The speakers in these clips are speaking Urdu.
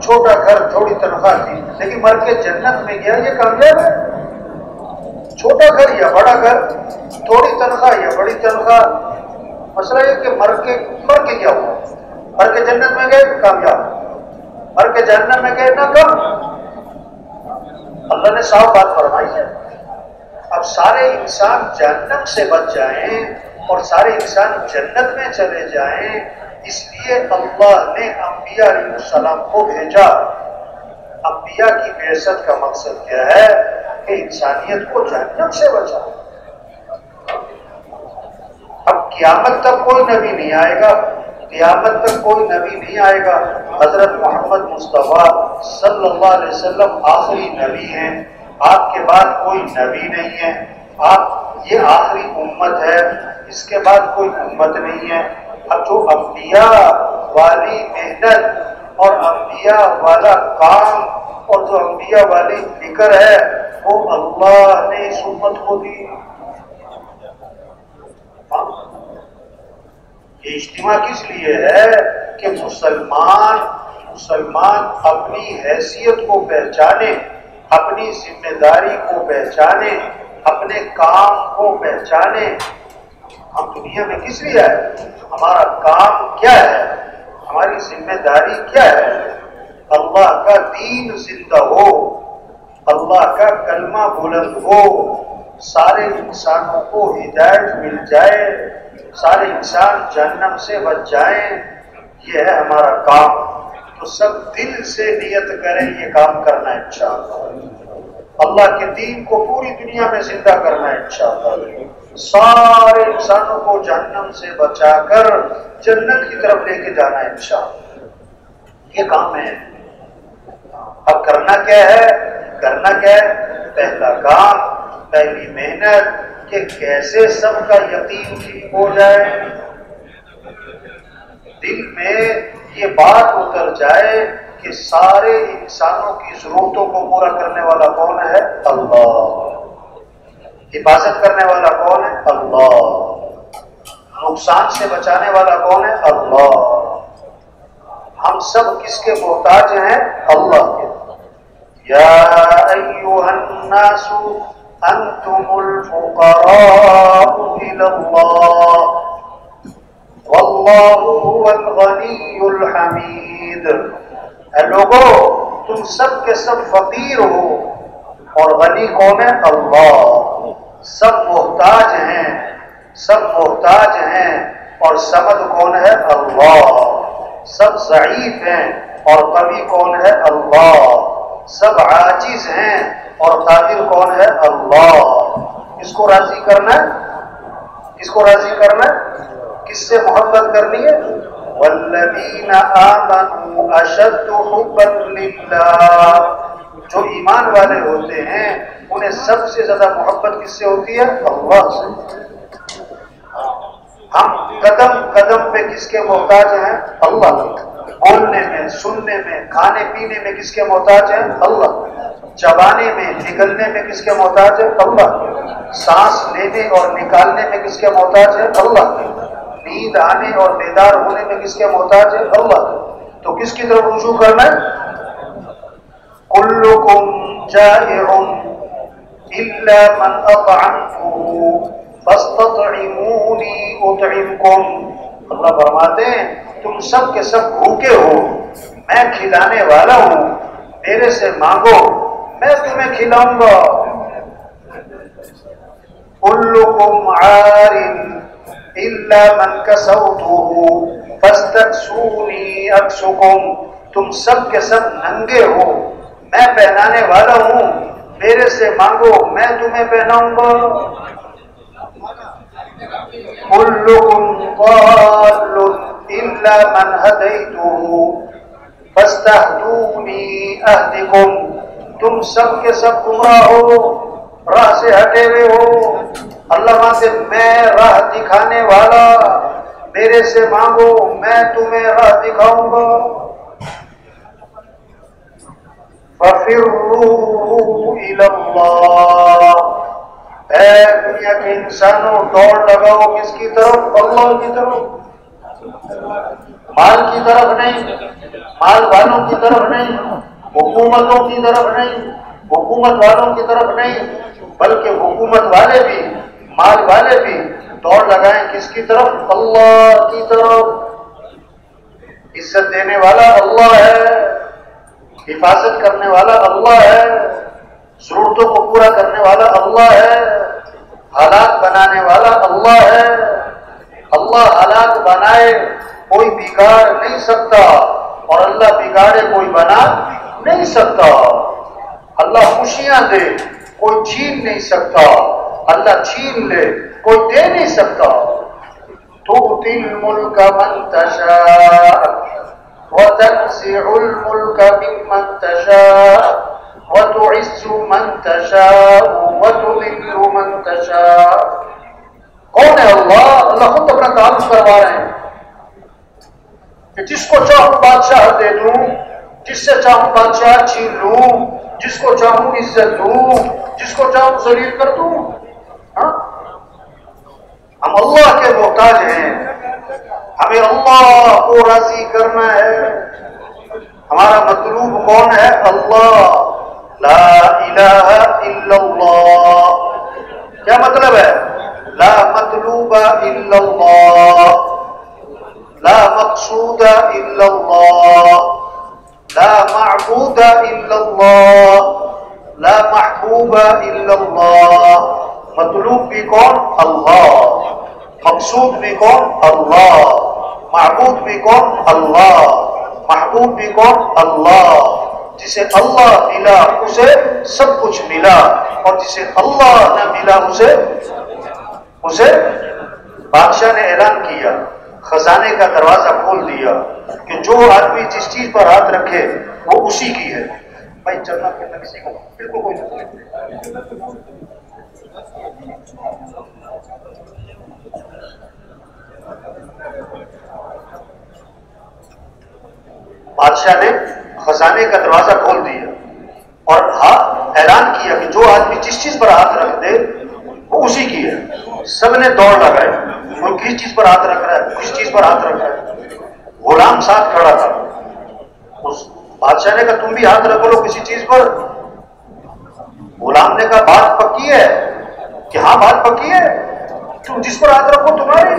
چھوٹا گھر تھوڑی تنخواہ تھی لیکن مر کے جنت میں گیا، یہ کامیاب ہے؟ چھوٹا گھر یا بڑا گھر، تھوڑی تنخواہ یا بڑی تنخواہ، مسئلہ یہ کہ مر کے کیا ہوا؟ مر کے جنت میں گئے کامیاب، مر کے جہنم میں گئے ناکام۔ اللہ نے صاف بات فرمائی ہے۔ اب سارے انسان جہنم سے بچ جائیں اور سارے انسان جنت میں چلے جائیں، اس لیے اللہ نے انبیاء علیہ السلام کو بھیجا۔ انبیاء کی بعثت کا مقصد کیا ہے؟ کہ انسانیت کو جہنم سے بچا۔ اب قیامت تک کوئی نبی نہیں آئے گا، قیامت تک کوئی نبی نہیں آئے گا۔ حضرت محمد مصطفیٰ صلی اللہ علیہ وسلم آخری نبی ہیں، آپ کے بعد کوئی نبی نہیں ہے، آپ یہ آخری امت ہے، اس کے بعد کوئی امت نہیں ہے۔ اب جو انبیاء والی محنت اور انبیاء والا کام اور جو انبیاء والی فکر ہے وہ اللہ نے اس امت کو دی۔ یہ اجتماع کس لیے ہے؟ کہ مسلمان اپنی حیثیت کو پہچانے، اپنی ذمہ داری کو پہچانے، اپنے کام کو پہچانے۔ ہم دنیا میں کس لیے آئے؟ ہمارا کام کیا ہے؟ ہماری ذمہ داری کیا ہے؟ اللہ کا دین زندہ ہو، اللہ کا کلمہ بلند ہو، سارے انسانوں کو ہدایت مل جائے، سارے انسان جہنم سے بچ جائیں، یہ ہے ہمارا کام۔ تو سب دل سے نیت کریں یہ کام کرنا ہے انشاءاللہ، اللہ کے دین کو پوری دنیا میں زندہ کرنا ہے انشاءاللہ، سارے انسانوں کو جہنم سے بچا کر جنت کی طرف لے کے جانا ہے انشاءاللہ، یہ کام ہے۔ اب کرنا کیا ہے؟ کرنا کیا ہے؟ پہلا کام، پہلی محنت کہ کیسے سب کا یقین ٹھیک ہو جائے، دل میں یہ بات اتر جائے کہ سارے انسانوں کی ضرورتوں کو پورا کرنے والا کون ہے؟ اللہ۔ حفاظت کرنے والا کون ہے؟ اللہ۔ نقصان سے بچانے والا کون ہے؟ اللہ۔ ہم سب کس کے محتاج ہیں؟ اللہ کے۔ یا ایھا الناس انتم الفقراء الی اللہ واللہ هو الغنی الحمید۔ اے لوگو تم سب کے سب فقیر ہو اور غنی کون ہے؟ اللہ۔ سب محتاج ہیں، سب محتاج ہیں اور سمد کون ہے؟ اللہ۔ سب ضعیف ہیں اور قوی کون ہے؟ اللہ۔ سب عاجز ہیں اور قادر کون ہے؟ اللہ۔ اس کو راضی کرنا ہے، اس کو راضی کرنا ہے، کس سے محبت کرنی ہے؟ والذین آمنوا اشد حبا للہ۔ جو ایمان والے ہوتے ہیں انہیں سب سے زیادہ محبت کس سے ہوتی ہے؟ اللہ سے۔ ہم قدم قدم پہ کس کے محتاج ہیں؟ اللہ کے۔ بولنے میں، سننے میں، کھانے پینے میں کس کے محتاج ہیں؟ اللہ۔ چبانے میں، نگلنے میں کس کے محتاج ہیں؟ اللہ۔ سانس لینے اور نکالنے میں کس کے محتاج ہیں؟ اللہ۔ نیند آنے اور بیدار ہونے میں کس کے محتاج ہے؟ اللہ۔ تو کس کی طرف رجوع کرنا ہے؟ کلکم جائع الا من اطعمته فاستطعمونی اطعمکم۔ اللہ فرماتے ہیں تم سب کے سب بھوکے ہو، میں کھلانے والا ہوں، میرے سے مانگو میں تمہیں کھلاؤں گا۔ کلکم عار الا من کسوته فاستکسونی اکسکم۔ تم سب کے سب ننگے ہو، میں پہنانے والا ہوں، میرے سے مانگو میں تمہیں پہناؤں گا۔ کلکم ضال الا من ہدیتہ فاستہدونی اہدکم۔ تم سب کے سب گمراہ ہو، راہ سے ہٹے ہوئے ہو، اللہ سے میں راہ دکھانے والا، میرے سے مانگو میں تمہیں راہ دکھاؤں گا۔ فَفِرُّوا إِلَى اللَّهِ۔ اے دنیا کے انسانوں دوڑ لگاؤ کس کی طرف؟ اللہ کی طرف۔ مال کی طرف نہیں، مال والوں کی طرف نہیں، حکومتوں کی طرف نہیں، حکومت والوں کی طرف نہیں، بلکہ حکومت والے بھی مال والے بھی دوڑ لگائیں کس کی طرف؟ اللہ کی طرف۔ عزت دینے والا اللہ ہے، حفاظت کرنے والا اللہ ہے، ضرورتوں کو پورا کرنے والا اللہ ہے، حالات بنانے والا اللہ ہے۔ اللہ حالات بنائے کوئی بگاڑ نہیں سکتا، اور اللہ بگاڑے کوئی بنا نہیں سکتا۔ اللہ خوشیاں دے کوئی چھین نہیں سکتا، اللہ چھین لے کوئی دے نہیں سکتا۔ تؤتی الملک من تشاء وتنزع الملک ممن تشاء وتعز من تشاء وتذل من تشاء۔ کون ہے اللہ؟ اللہ خود اپنا تعارف کروا رہے ہیں کہ جس کو چاہوں بادشاہ دے دوں، جس سے چاہوں بادشاہ چھین لوں، جس کو چاہوں عزت دوں، جس کو چاہوں ذلیل کر دوں۔ ہاں؟ ہم اللہ کے محتاج ہیں، ہمیں اللہ کو راضی کرنا ہے۔ ہمارا مطلوب کون ہے؟ اللہ، لا الہ الا اللہ۔ کیا مطلب ہے؟ لا مطلوب الا اللہ، لا مقصود الا اللہ، لا معبود الا اللہ، لا محبوب الا اللہ۔ مطلوب بھی کون؟ اللہ، مقصود بھی کون؟ اللہ، معبود بھی کون؟ اللہ، محبوب بھی کون؟ اللہ۔ جسے اللہ ملا اسے سب کچھ ملا، اور جسے اللہ نہ ملا اسے بادشاہ نے اعلان کیا، خزانے کا دروازہ کھول دیا کہ جو آدمی جس چیز پر ہاتھ رکھے وہ اسی کی ہے۔ بھائی چلنا پھرنا کسی کو بالکل کوئی نہیں۔ بادشاہ نے خزانے کا دروازہ کھول دیا اور اعلان کیا کہ جو آدمی جس چیز پر ہاتھ رکھ دے وہ اسی کی ہے۔ سب نے دوڑ لگائی، کوئی کس چیز پر ہاتھ رکھ رہا ہے، کس چیز پر ہاتھ رکھ رہا ہے۔ غلام ساتھ کھڑا تھا، اس بادشاہ نے کہا تم بھی ہاتھ رکھ لو کسی چیز پر۔ غلام نے کہا بات پکی ہے کہ ہاں بات پکی ہے، تم جس پر ہاتھ رکھو تمہاری۔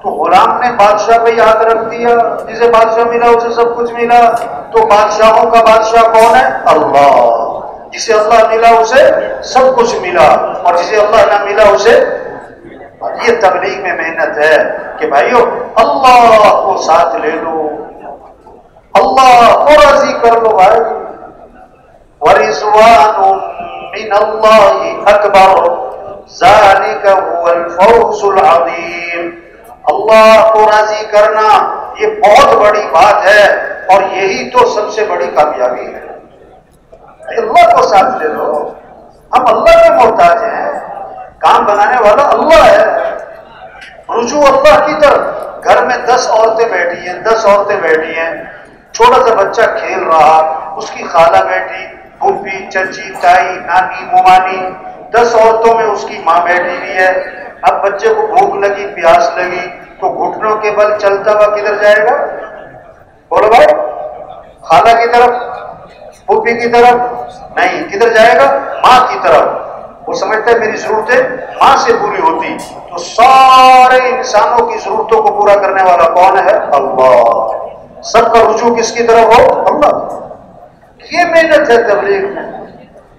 تو غلام نے بادشاہ پہ ہاتھ رکھ دیا، جسے بادشاہ ملا اسے سب کچھ ملا۔ تو بادشاہوں کا بادشاہ کون ہے؟ اللہ۔ جسے اللہ ملا اسے سب کچھ ملا، اور جسے اللہ نہ ملا اسے۔ یہ تبلیغ میں محنت ہے کہ بھائیو اللہ کو ساتھ لے لو، اللہ کو راضی کر لو بھائی۔ وَرِضْوَانٌ مِّنَ اللَّهِ أَكْبَرُ ذَلِكَ هُوَ الْفَوْزُ الْعَظِيمُ۔ اللہ کو راضی کرنا یہ بہت بڑی بات ہے، اور یہی تو سب سے بڑی کامیابی ہے۔ اللہ کو ساتھ لے لو، ہم اللہ کے محتاج ہیں، کام بنانے والا اللہ ہے۔ رجوع اللہ کی طرف۔ گھر میں 10 عورتیں بیٹھی ہیں، 10 عورتیں بیٹھی ہیں، چھوٹا سا بچہ کھیل رہا، اس کی خالہ بیٹھی، پھوپھی، چچی، تائی، نانی، ممانی، 10 عورتوں میں اس کی ماں بیٹھی ہوئی ہے۔ اب بچے کو بھوک لگی، پیاس لگی، تو گھٹنوں کے بل چلتا ہوا کدھر جائے گا؟ بولو بھائی، خالہ کی طرف، پھوپھی کی طرف نہیں، کدھر جائے گا؟ ماں کی طرف۔ وہ سمجھتا ہے میری ضرورتیں ماں سے پوری ہوتی۔ تو سارے انسانوں کی ضرورتوں کو پورا کرنے والا کون ہے؟ اللہ۔ سب کا رجوع کس کی طرف ہو؟ اللہ۔ یہ محنت ہے تبلیغ میں،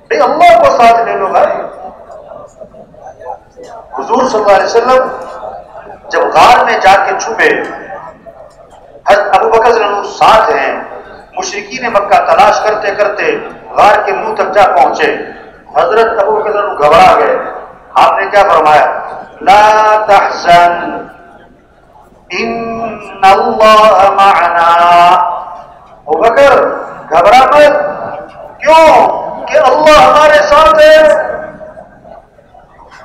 بھائی اللہ کو ساتھ لے لو بھائی۔ حضور صلی اللہ علیہ وسلم جب غار میں جا کے چھپے، حضرت ابو بکر رضی اللہ عنہ ساتھ ہیں، مشرکین مکہ تلاش کرتے کرتے غار کے منہ تک جا پہنچے۔ حضرت ابو بکر رضی اللہ عنہ گھبرا گئے۔ آپ نے کیا فرمایا؟ لا تحزن ان اللہ معنا۔ ابو بکر گھبرا مت، کیوں کہ اللہ ہمارے ساتھ ہے۔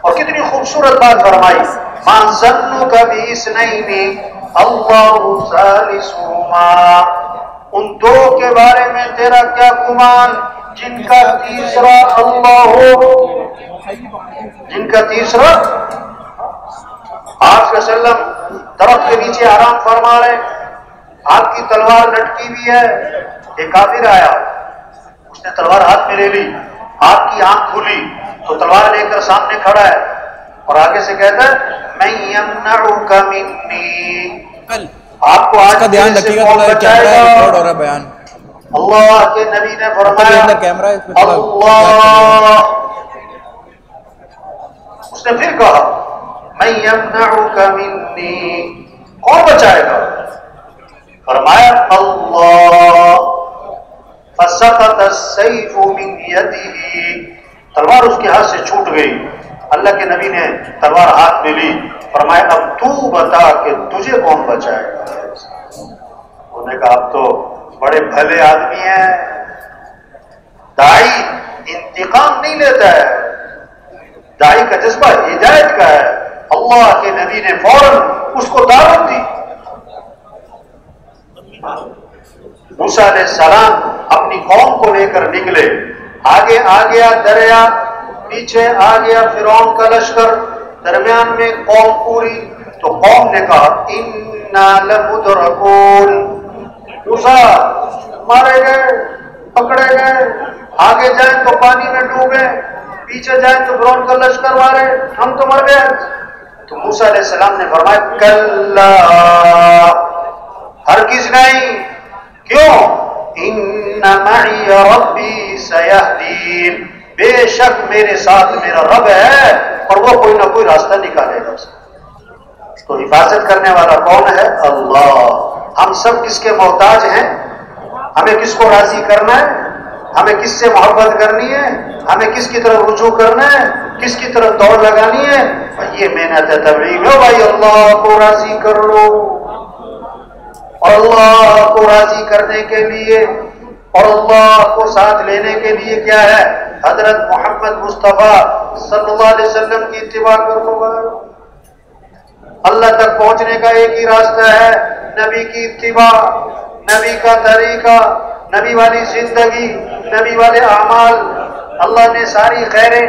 اور کتنی خوبصورت بات فرمائی، ما ظنک باثنین اللہ ثالثہما۔ ان دو کے بارے میں تیرا کیا گمان جن کا تیسرا اللہ ہو، جن کا تیسرا۔ آپ صلی اللہ علیہ وسلم درخت کے نیچے آرام فرما رہے، آپ کی تلوار لٹکی ہوئی ہے. ایک کافر آیا, اس نے تلوار ہاتھ میں لے لی, آپ کی آنکھ کھلی تو تلوار لے کر سامنے کھڑا ہے اور آگے سے کہتا ہے میں یمنعک منی, آپ کو آج دھیان رکھیے گا, تھوڑا کیمرہ ریکارڈ ہو رہا ہے بیان. اللہ کے نبی نے فرمایا اللہ, اس نے پھر کہا میں یمنعک منی, کون بچائے گا؟ فرمایا اللہ. فسقط السيف من يده, تلوار اس کے ہاتھ سے چھوٹ گئی. اللہ کے نبی نے تلوار ہاتھ میں لی, فرمایا اب تو بتا کہ تجھے کون بچائے گا. انہوں نے کہا اب تو بڑے بھلے آدمی ہیں, داعی انتقام نہیں لیتا ہے, داعی کا جذبہ ہدایت کا ہے. اللہ کے نبی نے فوراً اس کو دعوت دی. موسیٰ علیہ السلام اپنی قوم کو لے کر نکلے, آگے آ گیا دریا, پیچھے آ گیا فرعون کا لشکر, درمیان میں قوم پوری. تو قوم نے کہا انا لمدرکون, موسیٰ مارے گئے, پکڑے گئے, آگے جائیں تو پانی میں ڈوبے, پیچھے جائیں تو فرعون کا لشکر مارے, ہم تو مر گئے. تو موسیٰ علیہ السلام نے فرمایا کلا, ہرگز نہیں. کیوں؟ ان معی ربی سیہدین, بے شک میرے ساتھ میرا رب ہے اور وہ کوئی نہ کوئی راستہ نکالے گا. تو حفاظت کرنے والا کون ہے؟ اللہ. ہم سب کس کے محتاج ہیں؟ ہمیں کس کو راضی کرنا ہے؟ ہمیں کس سے محبت کرنی ہے؟ ہمیں کس کی طرف رجوع کرنا ہے؟ کس کی طرف دوڑ لگانی ہے؟ یہ محنت تبلیغ ہے بھائی. اللہ کو راضی کر لو, اور اللہ کو راضی کرنے کے لیے اور اللہ کو ساتھ لینے کے لیے کیا ہے؟ حضرت محمد مصطفیٰ صلی اللہ علیہ وسلم کی اتباع کر لو. اللہ تک پہنچنے کا ایک ہی راستہ ہے, نبی کی اتباع, نبی کا طریقہ, نبی والی زندگی, نبی والے اعمال. اللہ نے ساری خیریں,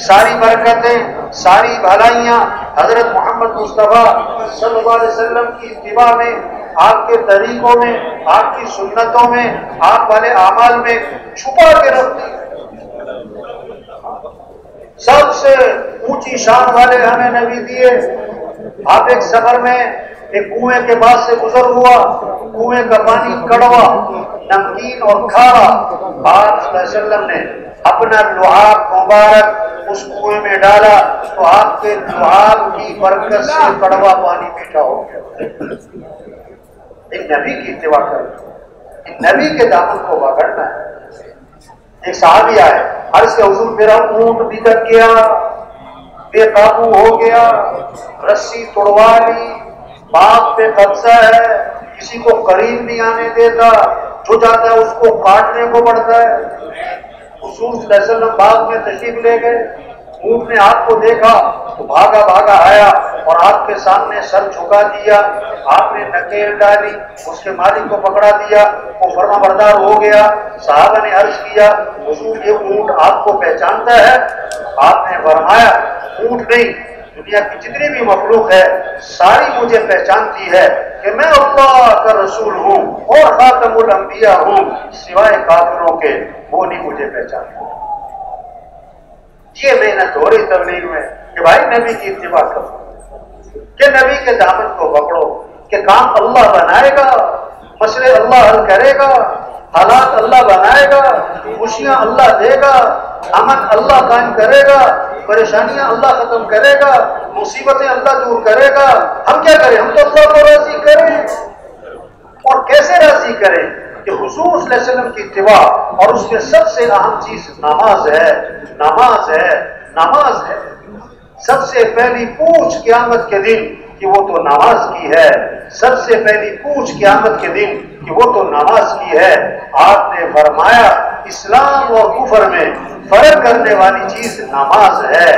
ساری برکتیں, ساری بھلائیاں حضرت محمد مصطفیٰ صلی اللہ علیہ وسلم کی اتباع میں, آپ کے طریقوں میں, آپ کی سنتوں میں, آپ والے اعمال میں چھپا کے رکھ دی. سب سے اونچی شان والے ہمیں نبی دیے. آپ ایک سفر میں ایک کنویں کے پاس سے گزر ہوا, کنویں کا پانی کڑوا, نمکین اور کھارا. آپ صلی اللہ علیہ وسلم نے اپنا لعاب مبارک اس کنویں میں ڈالا تو آپ کے لعاب کی برکت سے کڑوا پانی میٹھا ہو گیا. ایک نبی کی اتباع کرنا, ایک نبی کے دامن کو پکڑنا ہے. ایک صحابی آئے, عرض کے حضور میرا اونٹ بھٹک گیا, بے قابو ہو گیا, رسی توڑوا لی, باغ پہ قبضہ ہے, کسی کو قریب نہیں آنے دیتا, جو جاتا ہے اس کو کاٹنے کو پڑتا ہے. حضور صلی اللہ علیہ وسلم باغ میں تشریف لے گئے, اونٹ نے آپ کو دیکھا تو بھاگا بھاگا آیا اور آپ کے سامنے سر جھکا دیا. آپ نے نکیل ڈالی, اس کے مالک کو پکڑا دیا, وہ فرما بردار ہو گیا. صحابہ نے عرض کیا حضور یہ اونٹ آپ کو پہچانتا ہے؟ آپ نے فرمایا اونٹ نہیں, دنیا کی جتنی بھی مخلوق ہے ساری مجھے پہچانتی ہے کہ میں اللہ کا رسول ہوں اور خاتم الانبیاء ہوں, سوائے کافروں کے وہ نہیں مجھے پہچانتے. یہ محنت ہو رہی تبلیغ میں کہ بھائی نبی کی اتباع کرو, کہ نبی کے دامن کو پکڑو, کہ کام اللہ بنائے گا, مسئلے اللہ حل کرے گا, حالات اللہ بنائے گا, خوشیاں اللہ دے گا, امن اللہ قائم کرے گا, پریشانیاں اللہ ختم کرے گا, مصیبتیں اللہ دور کرے گا. ہم کیا کریں؟ ہم تو اللہ کو راضی کریں. اور کیسے راضی کریں؟ کہ حضور صلی اللہ علیہ وسلم کی اتباع, اور اس کے سب سے اہم چیز نماز ہے. نماز ہے, نماز ہے. سب سے پہلی پوچھ قیامت کے دن کہ وہ تو نماز کی ہے. سب سے پہلی پوچھ قیامت کے دن کہ وہ تو نماز کی ہے. آپ نے فرمایا اسلام اور کفر میں فرق کرنے والی چیز نماز ہے.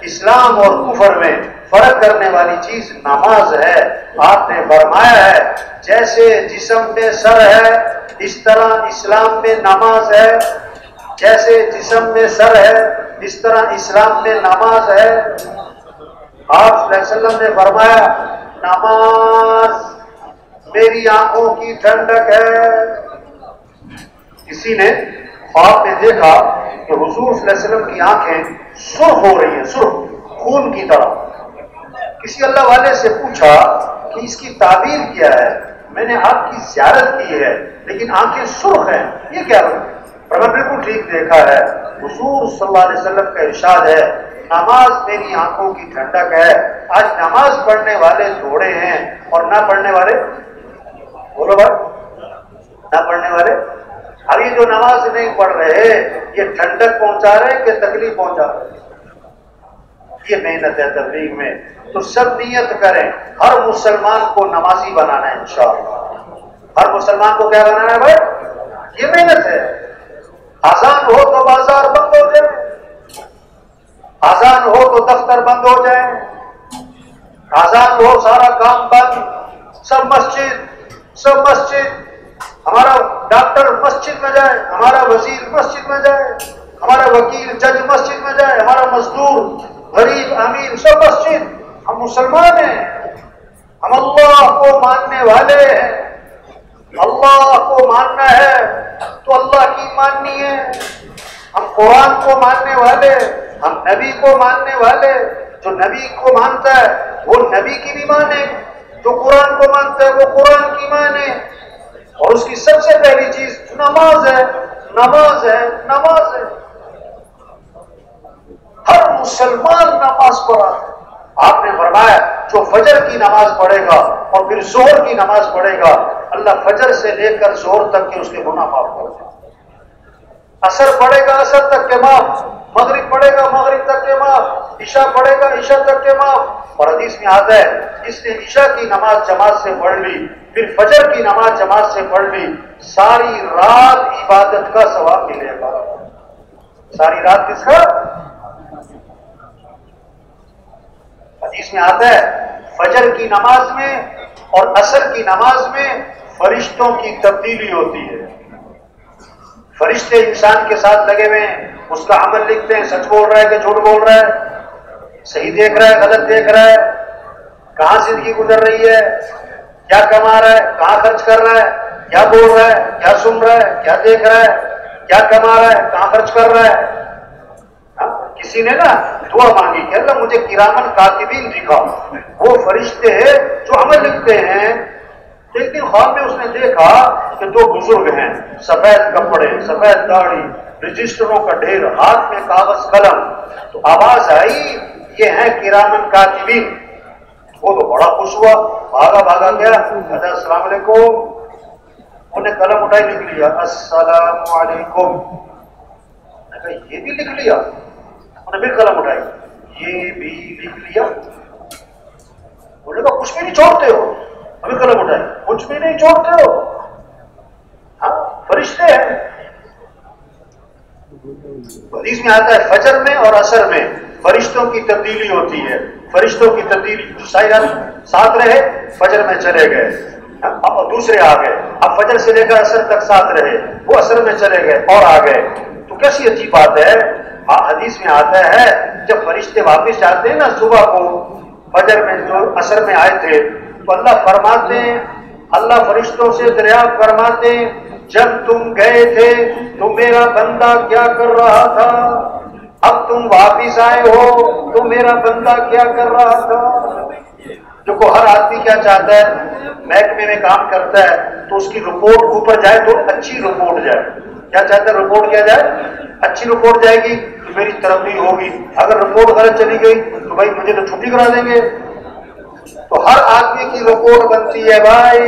اسلام اور کفر میں فرق کرنے والی چیز نماز ہے. آپ نے فرمایا ہے جیسے جسم میں سر ہے اس طرح اسلام میں نماز ہے, جیسے جسم میں سر ہے اس طرح اسلام میں نماز ہے. آپ صلی اللہ علیہ وسلم نے فرمایا نماز میری آنکھوں کی ٹھنڈک ہے۔ کسی نے خواب میں دیکھا کہ حضور صلی اللہ علیہ وسلم کی آنکھیں سرخ ہو رہی ہیں، سرخ خون کی طرح۔ کسی اللہ والے سے پوچھا کہ اس کی تعبیر کیا ہے؟ میں نے آپ کی زیارت کی ہے لیکن آنکھیں سرخ ہیں، یہ کیا ہے؟ پر میں بالکل ٹھیک دیکھا ہے۔ حضور صلی اللہ علیہ وسلم کا ارشاد ہے نماز میری آنکھوں کی ٹھنڈک ہے۔ آج نماز پڑھنے والے تھوڑے ہیں اور نہ پڑھنے والے، بولو بھائی، نہ پڑھنے والے۔ اب یہ جو نماز نہیں پڑھ رہے یہ ٹھنڈک پہنچا رہے کہ تکلیف پہنچا رہے؟ یہ محنت ہے تبلیغ میں۔ تو سب نیت کریں ہر مسلمان کو نمازی بنانا ہے انشاءاللہ۔ ہر مسلمان کو کیا بنانا ہے بھائی؟ یہ محنت ہے۔ اذان ہو تو بازار بند ہو جائے، اذان ہو تو دفتر بند ہو جائے، اذان ہو سارا کام بند، سب مسجد، ہمارا ڈاکٹر مسجد میں جائے، ہمارا وزیر مسجد میں جائے، ہمارا وکیل جج مسجد میں جائے، ہمارا مزدور غریب امیر سب مسجد۔ ہم مسلمان ہیں، ہم اللہ کو ماننے والے ہیں، اللہ کو ماننا ہے تو اللہ کی ماننی ہے۔ ہم قرآن کو ماننے والے، ہم نبی کو ماننے والے۔ جو نبی کو مانتا ہے وہ نبی کی بھی مانے، جو قرآن کو مانتا ہے وہ قرآن کی مانے۔ اور اس کی سب سے پہلی چیز نماز ہے، نماز ہے، نماز ہے۔ ہر مسلمان نماز پڑھا ہے۔ آپ نے فرمایا جو فجر کی نماز پڑھے گا اور پھر ظہر کی نماز پڑھے گا اللہ فجر سے لے کر ظہر تک کے اس کے گناہ معاف کر دے۔ عصر پڑھے گا عصر تک کے معاف، مغرب پڑھے گا مغرب تک کے معاف، عشاء پڑھے گا عشاء تک کے معاف۔ اور حدیث میں آتا ہے جس نے عشاء کی نماز جماعت سے پڑھ لی پھر فجر کی نماز جماعت سے پڑھ لی ساری رات عبادت کا ثواب ملے گا۔ ساری رات کس کا؟ حدیث میں آتا ہے فجر کی نماز میں اور عصر کی نماز میں فرشتوں کی تبدیلی ہوتی ہے۔ فرشتے انسان کے ساتھ لگے ہوئے ہیں، اس کا عمل لکھتے ہیں، سچ بول رہا ہے کہ جھوٹ بول رہا ہے، صحیح دیکھ رہا ہے غلط دیکھ رہا ہے، کہاں زندگی گزر رہی ہے، کیا کما رہا ہے، کہاں خرچ کر رہا ہے، کیا بول رہا ہے، کیا سن رہا ہے، کیا دیکھ رہا ہے، کیا کما رہا ہے، کہاں خرچ کر رہا ہے۔ کسی نے نا دعا مانگی کہ اللہ مجھے کرامن کاتبین دکھا، وہ فرشتے ہیں جو عمل لکھتے ہیں۔ ایک دن خواب میں اس نے دیکھا کہ دو بزرگ ہیں، سفید کپڑے، سفید داڑھی، رجسٹروں کا ڈھیر، ہاتھ میں کاغذ قلم۔ تو آواز آئی یہ ہیں کرامن کاتبین۔ وہ تو بڑا خوش ہوا، بھاگا گیا، کہا السلام علیکم۔ انہوں نے قلم اٹھائی لکھ لیا السلام علیکم۔ میں کہا یہ بھی لکھ لیا؟ انہوں نے پھر قلم اٹھائی، یہ بھی لکھ لیا؟ انہوں نے کہا کچھ بھی نہیں چھوڑتے ہو؟ ابھی قلم اٹھائی، کچھ بھی نہیں چھوڑتے ہو؟ ہاں فرشتے ہیں۔ حدیث میں آتا ہے فجر میں اور عصر میں فرشتوں کی تبدیلی ہوتی ہے۔ فرشتوں کی تبدیلی جو ساتھ رہے فجر میں چلے گئے، اب دوسرے آ گئے، اب فجر سے لے کر عصر تک ساتھ رہے، وہ عصر میں چلے گئے اور آ گئے۔ تو کیسی عجیب بات ہے۔ حدیث میں آتا ہے جب فرشتے واپس آتے ہیں نا صبح کو، فجر میں جو عصر میں آئے تھے، تو اللہ فرماتے ہیں، اللہ فرشتوں سے دریافت فرماتے ہیں جب تم گئے تھے تو میرا بندہ کیا کر رہا تھا، اب تم واپس آئے ہو تو میرا بندہ کیا کر رہا تھا۔ دیکھو ہر آدمی کیا چاہتا ہے، محکمے میں کام کرتا ہے تو اس کی رپورٹ اوپر جائے تو اچھی رپورٹ جائے۔ کیا چاہتا ہے؟ رپورٹ کیا جائے، اچھی رپورٹ جائے گی تو میری ترقی ہوگی، اگر رپورٹ غلط چلی گئی تو بھائی مجھے تو چھٹی کرا دیں گے۔ تو ہر آدمی کی رپورٹ بنتی ہے بھائی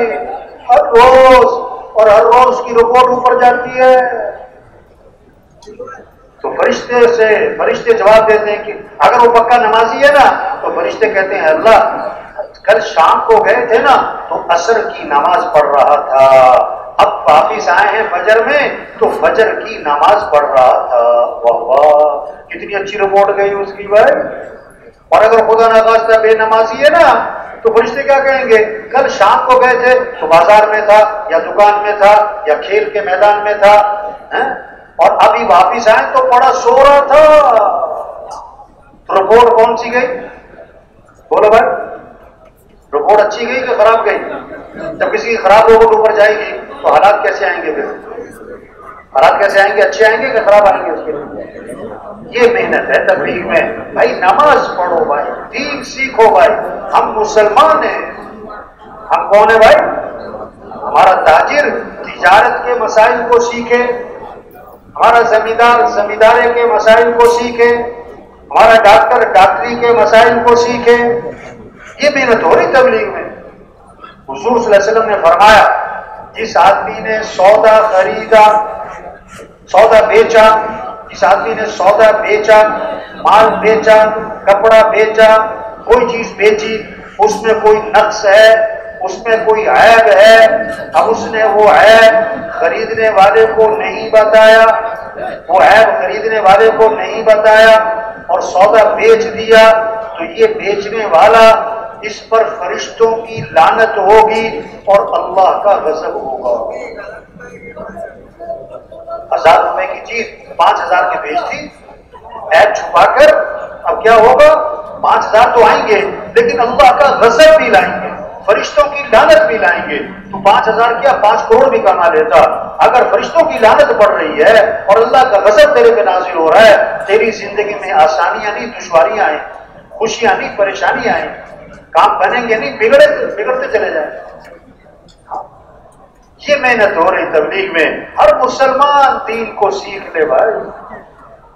ہر روز، اور ہر روز کی رپورٹ اوپر جاتی ہے۔ تو فرشتے جواب دیتے ہیں کہ اگر وہ پکا نمازی ہے نا تو فرشتے کہتے ہیں اللہ کل شام کو گئے تھے نا تو عصر کی نماز پڑھ رہا تھا، اب واپس آئے ہیں فجر میں تو فجر کی نماز پڑھ رہا تھا۔ واہ واہ کتنی اچھی رپورٹ گئی اس کی بھائی۔ اور اگر خدا نخواستہ بے نمازی ہے نا تو فرشتے کیا کہیں گے، کل شام کو گئے تھے تو بازار میں تھا یا دکان میں تھا یا کھیل کے میدان میں تھا، اور ابھی واپس آئے تو بڑا سو رہا تھا۔ تو رپورٹ کون سی گئی؟ بولو بھائی، رپورٹ اچھی گئی کہ خراب گئی؟ جب کسی کی خراب رپورٹ اوپر جائے گی تو حالات کیسے آئیں گے؟ پھر حالات کیسے آئیں گے؟ اچھے آئیں گے کہ خراب آئیں گے؟ اس کے لیے یہ محنت ہے تبلیغ میں. بھائی نماز پڑھو بھائی، دین سیکھو بھائی. ہم مسلمان ہیں. ہم کون ہیں بھائی؟ ہمارا تاجر تجارت کے مسائل کو سیکھے، ہمارا زمیندار زمینداری کے مسائل کو سیکھے، ہمارا ڈاکٹر ڈاکٹری کے مسائل کو سیکھے. یہ محنت ہو رہی تبلیغ میں. حضور صلی اللہ علیہ وسلم نے فرمایا جس آدمی نے سودا خریدا، سودا بیچا، جس آدمی نے سودا بیچا، مال بیچا، کپڑا بیچا، کوئی چیز بیچی، اس میں کوئی نقص ہے، اس میں کوئی عیب ہے، اب اس نے وہ عیب خریدنے والے کو نہیں بتایا، وہ عیب خریدنے والے کو نہیں بتایا اور سودا بیچ دیا، تو یہ بیچنے والا اس پر فرشتوں کی لعنت ہوگی اور اللہ کا غضب ہوگا. 1000 روپے کی چیز 5000 کی بیچ دی عیب چھپا کر، اب کیا ہوگا؟ 5000 تو آئیں گے لیکن اللہ کا غضب بھی لائیں گے، فرشتوں کی لعنت بھی لائیں گے. تو 5000 کیا 5 کروڑ بھی کما لیتا. اگر فرشتوں کی لعنت پڑ رہی ہے اور اللہ کا غضب تیرے پہ نازل ہو رہا ہے، تیری زندگی میں آسانیاں نہیں دشواریاں آئیں، خوشیاں نہیں پریشانیاں آئیں، کام بنیں گے نہیں، بگڑتے چلے جائیں. یہ محنت ہو رہی تبلیغ میں. ہر مسلمان دین کو سیکھ لے بھائی.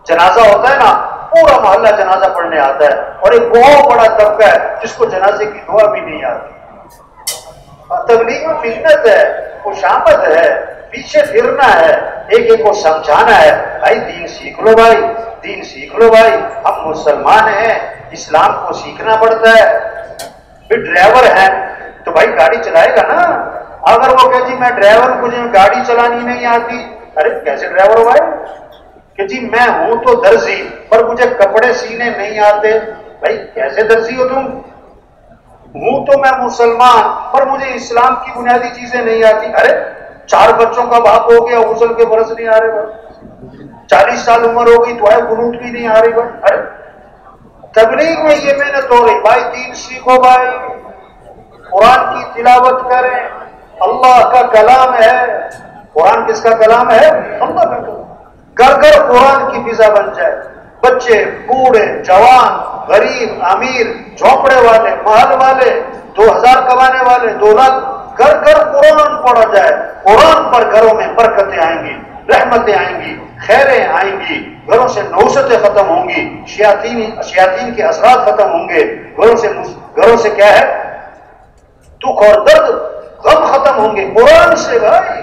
جنازہ ہوتا ہے نا، پورا محلہ جنازہ پڑھنے آتا ہے اور ایک بہت بڑا طبقہ ہے جس کو جنازے کی دعا بھی نہیں آتی. تبلیغ میں محنت ہے، خوشامد ہے، پیچھے پھرنا ہے، ایک ایک کو سمجھانا ہے. بھائی دین سیکھ لو بھائی، دین سیکھ لو بھائی. ہم مسلمان ہیں، اسلام کو سیکھنا پڑتا ہے. پھر ڈرائیور ہے تو بھائی گاڑی چلائے گا نا. اگر وہ کہ جی میں ڈرائیور، مجھے گاڑی چلانی نہیں آتی، ارے کیسے ڈرائیور ہو بھائی؟ کہ جی میں ہوں تو درزی پر مجھے کپڑے سینے نہیں آتے. بھائی کیسے درزی ہو تم؟ ہوں تو میں مسلمان پر مجھے اسلام کی بنیادی چیزیں نہیں آتی. ارے 4 بچوں کا باپ ہو گیا، غسل کے برس نہیں آ رہے بھائی. 40 سال عمر ہو گئی تو ہے قنوت بھی نہیں آ رہی بھائی. ارے تبلیغ میں یہ محنت ہو رہی. بھائی دین سیکھو بھائی، قرآن کی تلاوت کریں. اللہ کا کلام ہے. قرآن کس کا کلام ہے؟ اللہ کا کلام. گھر گھر قرآن کی فضا بن جائے. بچے، بوڑھے، جوان، غریب، امیر، جھونپڑے والے، محل والے، 2000 کمانے والے، 2 لاکھ، گھر گھر قرآن پڑھا جائے. قرآن پر گھروں میں برکتیں آئیں گی، رحمتیں آئیں گی، خیریں آئیں گی، گھروں سے نوستیں ختم ہوں گی، شیاطین کے اثرات ختم ہوں گے. گھروں سے کیا ہے؟ دکھ اور درد، غم ختم ہوں گے. قرآن سے بھائی،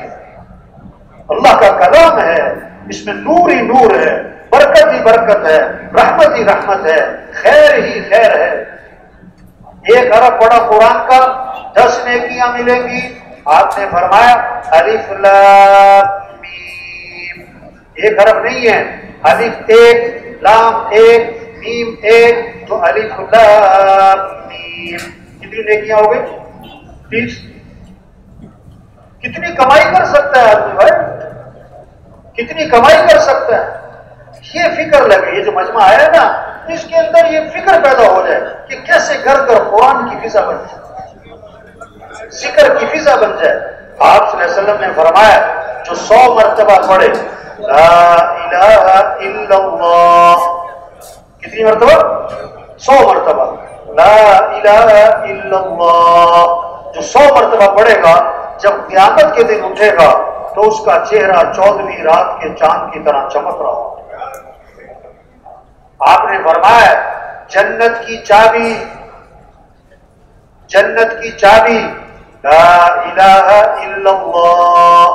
اللہ کا کلام ہے، اس میں نور ہی نور ہے، برکت ہی برکت ہے، رحمت ہی رحمت ہے، خیر ہی خیر ہے. 1 ارب پڑھا قرآن کا 10 نیکیاں ملیں گی. آپ نے فرمایا الف لام میم. 1 ارب نہیں ہے، الف 1 لام 1 میم 1، تو الف لام میم. کتنی نیکیاں ہو گئی؟ 30. کتنی کمائی کر سکتا ہے آدمی بھائی؟ کتنی کمائی کر سکتا ہے؟ یہ فکر لگے. یہ جو مجمع آیا ہے نا، اس کے اندر یہ فکر پیدا ہو جائے کہ کیسے گھر گھر قرآن کی فضا بن جائے، ذکر کی فضا بن جائے. آپ صلی اللہ علیہ وسلم نے فرمایا جو 100 مرتبہ پڑھے لا الہ الا اللہ. کتنی مرتبہ؟ 100 مرتبہ لا الہ الا اللہ. جو 100 مرتبہ پڑھے گا، جب قیامت کے دن اٹھے گا تو اس کا چہرہ 14ویں رات کے چاند کی طرح چمک رہا ہو. آپ نے فرمایا جنت کی چابی، جنت کی چابی لا الہ الا اللہ.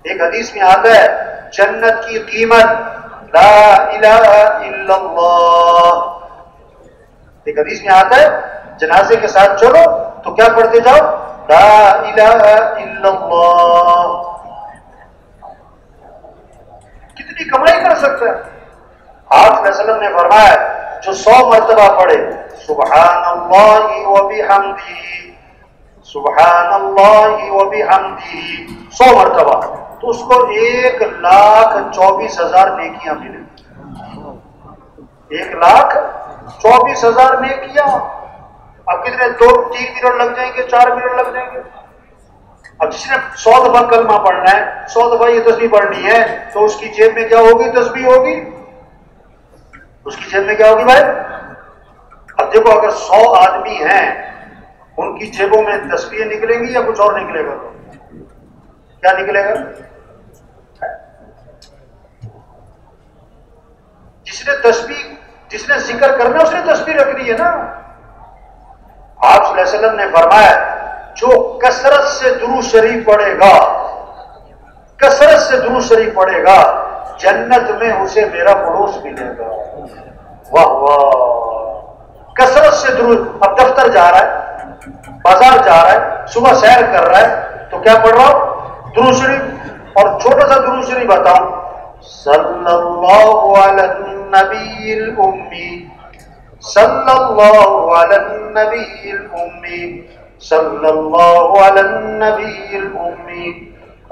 ایک حدیث میں آتا ہے جنت کی قیمت لا الہ الا اللہ. ایک حدیث میں آتا ہے جنازے کے ساتھ چلو تو کیا پڑھتے جاؤ؟ لا الہ الا اللہ. کتنی کمائی کر سکتا ہے؟ آپ صلی اللہ علیہ وسلم نے فرمایا جو 100 مرتبہ پڑھے سبحان اللہ و بحمدہ، سبحان اللہ و بحمدہ 100 مرتبہ، تو اس کو 1,24,000 نیکیاں ملیں. 1,24,000 نیکیاں. اب کتنے 2-3 منٹ لگ جائیں گے، 4 منٹ لگ جائیں گے. اب جس نے 100 دفعہ کلمہ پڑھنا ہے، 100 دفعہ یہ تسبیح پڑھنی ہے، تو اس کی جیب میں کیا ہوگی؟ تسبیح ہوگی. اس کی جیب میں کیا ہوگی بھائی؟ اب دیکھو اگر 100 آدمی ہیں، ان کی جیبوں میں تسبیح نکلیں گی یا کچھ اور نکلے گا؟ کیا نکلے گا؟ جس نے ذکر کرنا ہے اس نے تسبیح رکھنی ہے نا. آپ صلی اللہ علیہ وسلم نے فرمایا جو کثرت سے درود شریف پڑھے گا، کثرت سے درود شریف پڑھے گا، جنت میں اسے میرا پڑوس ملے گا. واہ واہ، کثرت سے درود. اب دفتر جا رہا ہے، بازار جا رہا ہے، صبح سیر کر رہا ہے، تو کیا پڑھ رہا ہوں؟ درود شریف. اور چھوٹا سا درود شریف بتاؤں، صلی اللہ علی النبی الامی، صلی اللہ علی النبی الامی، صلی اللہ علی النبی الامی.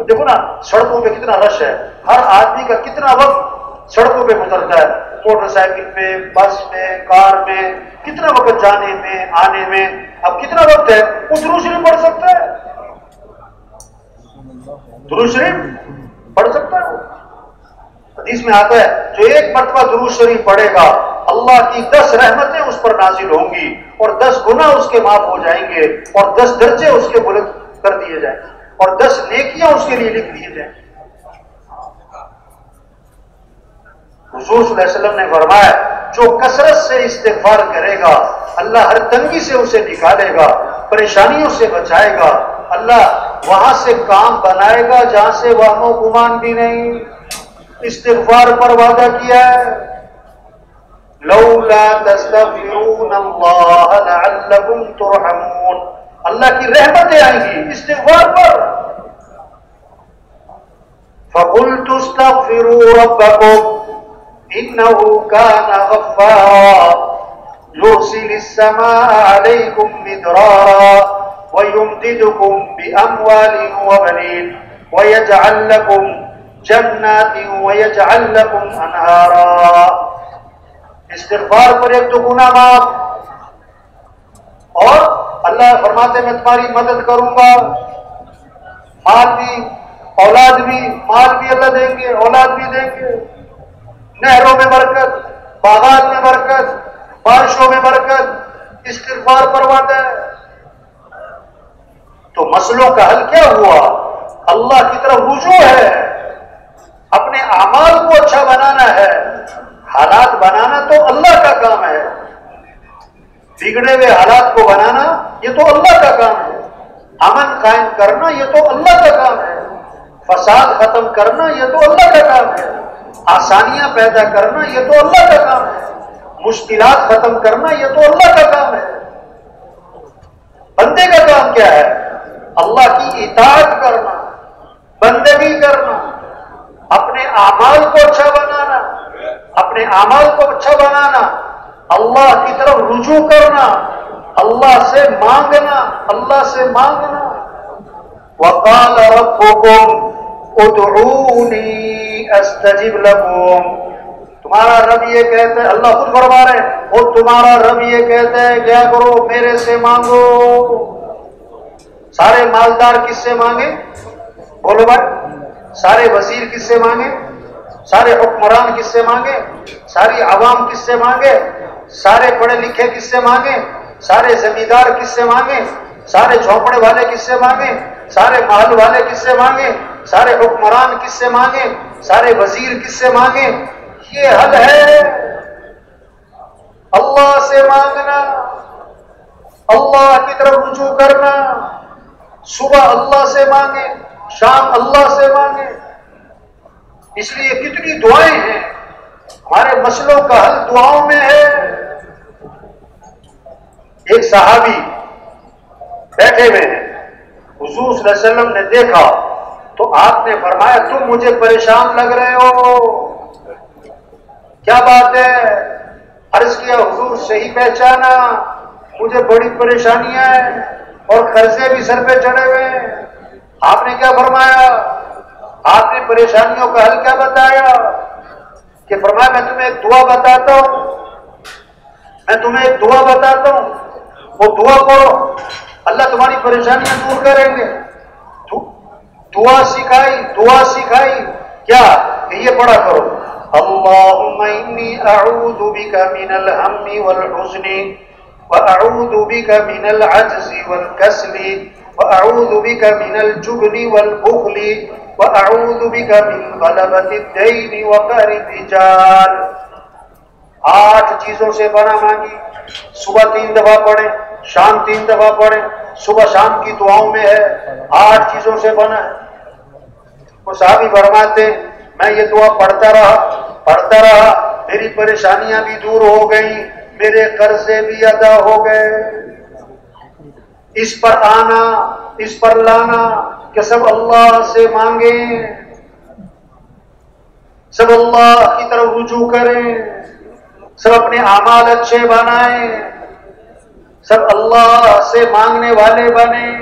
دیکھو نا سڑکوں پہ کتنا رش ہے، ہر آدمی کا کتنا وقت سڑکوں پہ گزرتا ہے، موٹر سائیکل پہ، بس میں، کار میں، کتنا وقت جانے میں آنے میں. اب کتنا وقت ہے، وہ درود شریف پڑھ سکتا ہے، درود شریف پڑھ سکتا ہے. حدیث میں آتا ہے جو ایک مرتبہ درود شریف پڑھے گا، اللہ کی 10 رحمتیں اس پر نازل ہوں گی، اور 10 گناہ اس کے معاف ہو جائیں گے، اور 10 درجے اس کے بلند کر دیے جائیں گے، اور 10 نیکیاں اس کے لیے لکھ دیے جائیں گے. حضور صلی اللہ علیہ وسلم نے فرمایا جو کثرت سے استغفار کرے گا، اللہ ہر تنگی سے اسے نکالے گا، پریشانیوں سے بچائے گا، اللہ وہاں سے کام بنائے گا جہاں سے وہم و گمان بھی نہیں. استغفار پر وعدہ کیا ہے، لولا تستغفرون اللہ لعلکم ترحمون. اللہ کی رحمتیں آئیں گی استغفار پر. فقلت استغفروا ربکم انه كان غفارا يرسل السماء عليكم مدرارا ويمددكم بأموال وبنين ويجعل لكم جنات ويجعل لكم انہارا. استغفار پر ایک تو گناہ معاف، اور اللہ فرماتے میں تمہاری مدد کروں گا، مال بھی اولاد بھی، مال بھی اللہ دیں گے، اولاد بھی دیں گے، نہروں میں برکت، باغات میں برکت، بارشوں میں برکت. استغفار پر وعدہ ہے. تو مسئلوں کا حل کیا ہوا؟ اللہ کی طرف رجوع ہے، اپنے اعمال کو اچھا بنانا ہے. حالات بنانا تو اللہ کا کام ہے، بگڑے ہوئے حالات کو بنانا یہ تو اللہ کا کام ہے، امن قائم کرنا یہ تو اللہ کا کام ہے، فساد ختم کرنا یہ تو اللہ کا کام ہے، آسانیاں پیدا کرنا یہ تو اللہ کا کام ہے، مشکلات ختم کرنا یہ تو اللہ کا کام ہے. بندے کا کام کیا ہے؟ اللہ کی اطاعت کرنا، بندگی کرنا، اپنے اعمال کو اچھا بنانا، اپنے اعمال کو اچھا بنانا، اللہ کی طرف رجوع کرنا، اللہ سے مانگنا، اللہ سے مانگنا. وقال ربكم ادعونی استجب لكم. تمہارا رب یہ کہتا ہے، اللہ خود فرما رہے ہیں، اور تمہارا رب یہ کہتا ہے کیا کرو؟ میرے سے مانگو. سارے مالدار کس سے مانگے؟ بولو بھائی. سارے وزیر کس سے مانگے؟ سارے حکمران کس سے مانگے؟ ساری عوام کس سے مانگے؟ سارے پڑھے لکھے کس سے مانگے؟ سارے زمیندار کس سے مانگے؟ سارے جھونپڑے والے کس سے مانگے؟ سارے محل والے کس سے مانگے؟ سارے حکمران کس سے مانگے؟ سارے وزیر کس سے مانگے؟ یہ حل ہے، اللہ سے مانگنا، اللہ کی طرف رجوع کرنا. صبح اللہ سے مانگے، شام اللہ سے مانگے. اس لیے کتنی دعائیں ہیں، ہمارے مسئلوں کا حل دعاؤں میں ہے. ایک صحابی بیٹھے ہوئے ہیں، حضور صلی اللہ علیہ وسلم نے دیکھا تو آپ نے فرمایا تم مجھے پریشان لگ رہے ہو، کیا بات ہے؟ عرض کیا حضور صحیح پہچانا، مجھے بڑی پریشانیاں ہیں اور قرضے بھی سر پہ چڑھے ہوئے ہیں. آپ نے کیا فرمایا؟ آپ نے پریشانیوں کا حل کیا بتایا؟ کہ فرمایا میں تمہیں ایک دعا بتاتا ہوں، میں تمہیں ایک دعا بتاتا ہوں. وہ دعا پڑھو، اللہ تمہاری پریشانیاں دور کریں گے. دعا سکھائی کیا کہ یہ پڑھا کرو، اللہم انی اعوذ بک من الہم والحزن واعوذ بک من العجز والکسل واعوذ بک من الجبن والبخل واعوذ بک من غلبۃ الدین وقہر الرجال. 8 چیزوں سے پناہ مانگی. صبح 3 دفعہ پڑھیں، شام 3 دفعہ پڑھیں. صبح شام کی دعاؤں میں ہے 8 چیزوں سے بنا ہے. وہ صحابی فرماتے میں یہ دعا پڑھتا رہا، میری پریشانیاں بھی دور ہو گئیں، میرے قرضے بھی ادا ہو گئے. اس پر آنا، اس پر لانا کہ سب اللہ سے مانگیں، سب اللہ کی طرف رجوع کریں، سب اپنے اعمال اچھے بنائیں، سب اللہ سے مانگنے والے بنیں.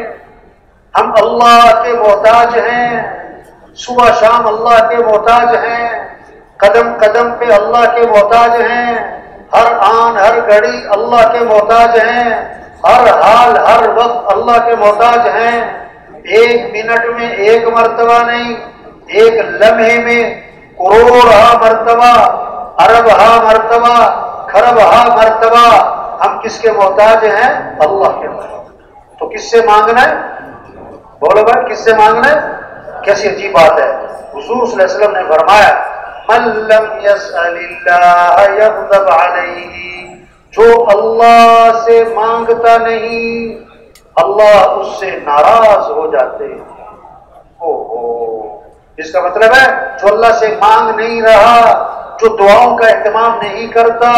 ہم اللہ کے محتاج ہیں، صبح شام اللہ کے محتاج ہیں، قدم قدم پہ اللہ کے محتاج ہیں، ہر آن ہر گھڑی اللہ کے محتاج ہیں، ہر حال ہر وقت اللہ کے محتاج ہیں. 1 منٹ میں 1 مرتبہ نہیں، 1 لمحے میں کروڑ مرتبہ، ارب مرتبہ، خرب مرتبہ ہم کس کے محتاج ہیں؟ اللہ کے محتاج. تو کس سے مانگنا ہے؟ بولو بھائی کس سے مانگنا ہے؟ کیسی عجیب بات ہے. حضور صلی اللہ علیہ وسلم نے فرمایا من لم يسأل اللہ یغضب علیہ، جو اللہ سے مانگتا نہیں اللہ اس سے ناراض ہو جاتے ہیں. اس کا مطلب ہے جو اللہ سے مانگ نہیں رہا، جو دعاؤں کا اہتمام نہیں کرتا،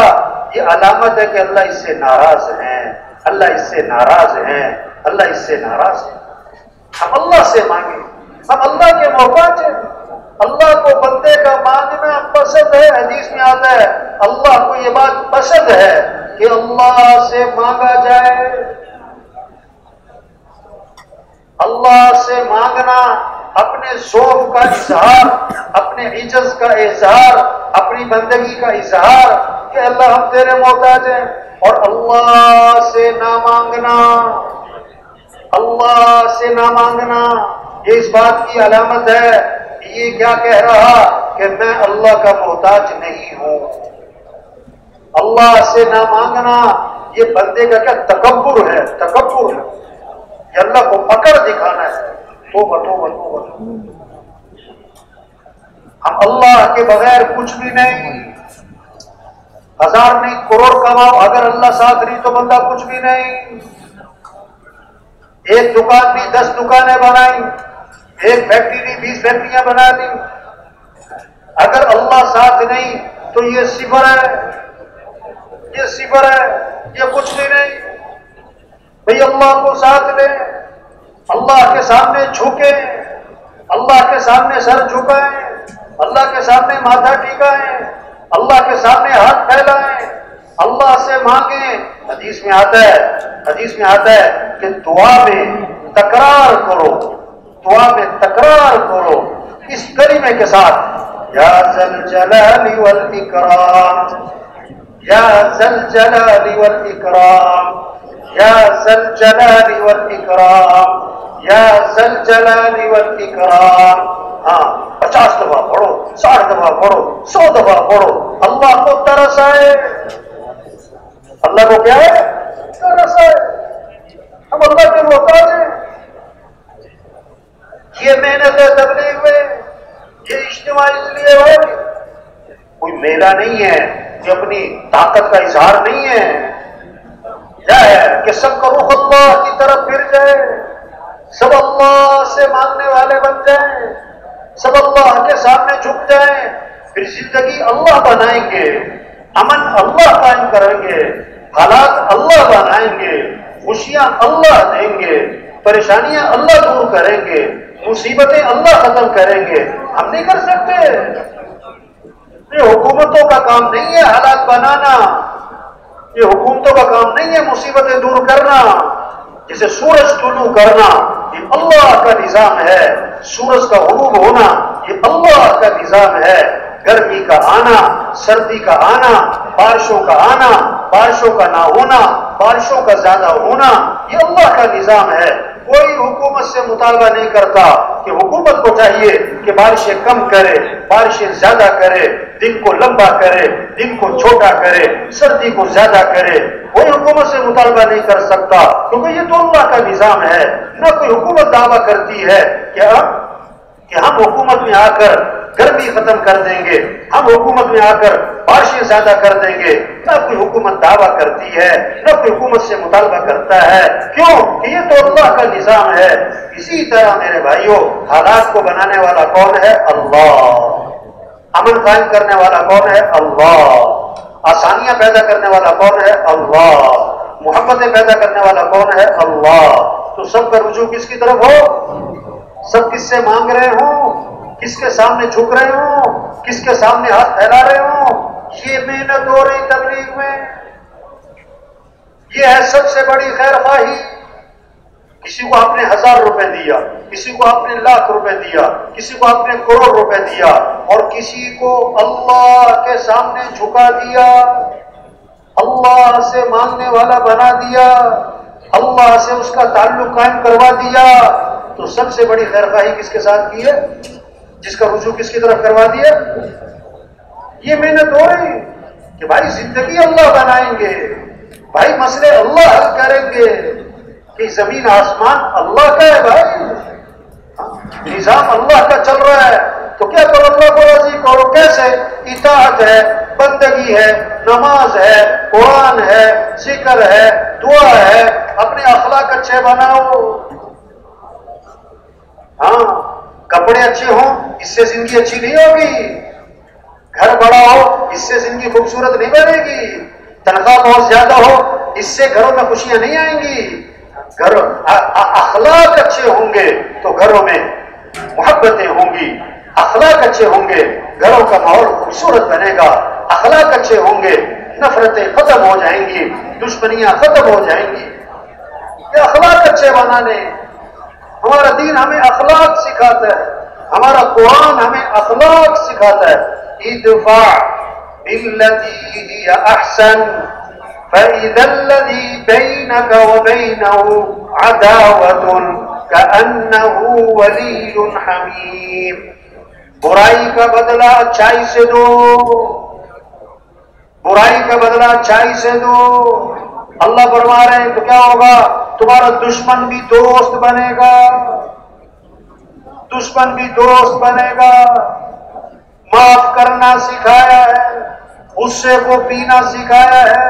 یہ علامت ہے کہ اللہ اس سے ناراض ہیں، اللہ اس سے ناراض ہیں، اللہ اس سے ناراض ہے. ہم اللہ سے مانگیں، ہم اللہ کے محتاج ہیں. اللہ کو بندے کا مانگنا پسند ہے. حدیث میں آتا ہے اللہ کو یہ بات پسند ہے کہ اللہ سے مانگا جائے. اللہ سے مانگنا اپنے ذوق کا اظہار، اپنے عجز کا اظہار، اپنی بندگی کا اظہار کہ اللہ ہم تیرے محتاج ہیں. اور اللہ سے نہ مانگنا، اللہ سے نہ مانگنا یہ اس بات کی علامت ہے یہ کیا کہہ رہا کہ میں اللہ کا محتاج نہیں ہوں. اللہ سے نہ مانگنا یہ بندے کا کیا تکبر ہے، تکبر ہے. یہ اللہ کو پکڑ دکھانا ہے. توبہ توبہ توبہ. ہم اللہ کے بغیر کچھ بھی نہیں. 1000 نہیں کروڑ کماؤ، اگر اللہ ساتھ نہیں تو بندہ کچھ بھی نہیں. 1 دکان بھی 10 دکانیں بنائیں، 1 فیکٹری بھی 20 فیکٹریاں بنا لی، اگر اللہ ساتھ نہیں تو یہ صفر ہے، یہ صفر ہے، یہ کچھ بھی نہیں. بھئی اللہ کو ساتھ لیں، اللہ کے سامنے جھکیں، اللہ کے سامنے سر جھکائیں، اللہ کے سامنے ماتھا ٹیکائیں، اللہ کے سامنے ہاتھ پھیلائیں، اللہ سے مانگیں. حدیث میں آتا ہے کہ دعا میں تکرار کرو، دعا میں تکرار کرو اس کلمے کے ساتھ یا ذل جلال والاکرام، یا ذل جلال والاکرام، یا ذل جلال والاکرام، یا ذل جلال والاکرام. 50 دفعہ پڑھو، 60 دفعہ پڑھو، 100 دفعہ پڑھو. اللہ کو ترس آئے، اللہ کو کیا ہے؟ ترس آئے. ہم اللہ کے محتاج ہیں. یہ محنت ہے تبلیغ میں، یہ اجتماع اس لیے ہو کوئی میلہ نہیں ہے، یہ اپنی طاقت کا اظہار نہیں ہے. کیا ہے کہ سب کا رخ اللہ کی طرف پھر جائے، سب اللہ سے مانگنے والے بن جائیں، سب اللہ کے سامنے جھک جائیں. پھر زندگی اللہ بنائیں گے، امن اللہ قائم کریں گے، حالات اللہ بنائیں گے، خوشیاں اللہ دیں گے، پریشانیاں اللہ دور کریں گے، مصیبتیں اللہ ختم کریں گے. ہم نہیں کر سکتے. یہ حکومتوں کا کام نہیں ہے حالات بنانا، یہ حکومتوں کا کام نہیں ہے مصیبتیں دور کرنا. جسے سورج طلوع کرنا یہ اللہ کا نظام ہے، سورج کا غروب ہونا یہ اللہ کا نظام ہے. گرمی کا آنا، سردی کا آنا، بارشوں کا آنا، بارشوں کا نہ ہونا بارشوں کا زیادہ ہونا، یہ اللہ کا نظام ہے۔ کوئی حکومت سے مطالبہ نہیں کرتا کہ حکومت کو چاہیے کہ بارشیں کم کرے، بارشیں زیادہ کرے، دن کو لمبا کرے، دن کو چھوٹا کرے، سردی کو زیادہ کرے۔ کوئی حکومت سے مطالبہ نہیں کر سکتا، کیونکہ یہ تو اللہ کا نظام ہے۔ نہ کوئی حکومت دعویٰ کرتی ہے کہ ہم حکومت میں آ کر گرمی ختم کر دیں گے، ہم حکومت میں آ کر بارشیں زیادہ کر دیں گے۔ نہ کوئی حکومت دعویٰ کرتی ہے، نہ کوئی حکومت سے مطالبہ کرتا ہے۔ کیوں کہ یہ تو اللہ کا نظام ہے۔ اسی طرح میرے بھائیوں، حالات کو بنانے والا کون ہے؟ اللہ۔ امن قائم کرنے والا کون ہے؟ اللہ۔ آسانیاں پیدا کرنے والا کون ہے؟ اللہ۔ محبتیں پیدا کرنے والا کون ہے؟ اللہ۔ تو سب کا رجوع کس کی طرف ہو؟ سب کس سے مانگ رہے ہوں؟ کس کے سامنے جھک رہے ہوں؟ کس کے سامنے ہاتھ پھیلا رہے ہوں؟ یہ محنت ہو رہی تبلیغ میں، یہ ہے سب سے بڑی خیر خواہی۔ کسی کو آپ نے 1000 روپے دیا، کسی کو آپ نے 1,00,000 روپے دیا، کسی کو آپ نے کروڑ روپے دیا، اور کسی کو اللہ کے سامنے جھکا دیا، اللہ سے مانگنے والا بنا دیا، اللہ سے اس کا تعلق قائم کروا دیا۔ تو سب سے بڑی خیر خواہی کس کے ساتھ کی ہے؟ جس کا رجوع کس کی طرف کروا دیا؟ یہ محنت ہو رہی کہ بھائی زندگی اللہ بنائیں گے، بھائی مسئلے اللہ حل کریں گے، کہ زمین آسمان اللہ کا ہے، بھائی نظام اللہ کا چل رہا ہے، تو کیا کرو؟ اللہ کو راضی کرو۔ کیسے؟ اطاعت ہے، بندگی ہے، نماز ہے، قرآن ہے، ذکر ہے، دعا ہے، اپنے اخلاق اچھے بناؤ۔ ہاں، کپڑے اچھے ہوں اس سے زندگی اچھی نہیں ہوگی، گھر بڑا ہو اس سے زندگی خوبصورت نہیں بنے گی، تنخواہ بہت زیادہ ہو اس سے گھروں میں خوشیاں نہیں آئیں گی۔ اخلاق اچھے ہوں گے تو گھروں میں محبتیں ہوں گی، اخلاق اچھے ہوں گے گھروں کا ماحول خوبصورت بنے گا، اخلاق اچھے ہوں گے نفرتیں ختم ہو جائیں گی، دشمنیاں ختم ہو جائیں گی۔ یہ اخلاق اچھے بنانے، ہمارا دین ہمیں اخلاق سکھاتا ہے، ہمارا قرآن ہمیں اخلاق سکھاتا ہے۔ ادفع بالتي هي احسن فاذا الذي بينك وبينه عداوة كأنه ولي حميم۔ برائی کا بدلہ اچھائی سے دو، برائی کا بدلہ اچھائی سے دو۔ اللہ فرما رہے ہیں تو کیا ہوگا؟ تمہارا دشمن بھی دوست بنے گا، دشمن بھی دوست بنے گا۔ معاف کرنا سکھایا ہے، غصے کو پینا سکھایا ہے۔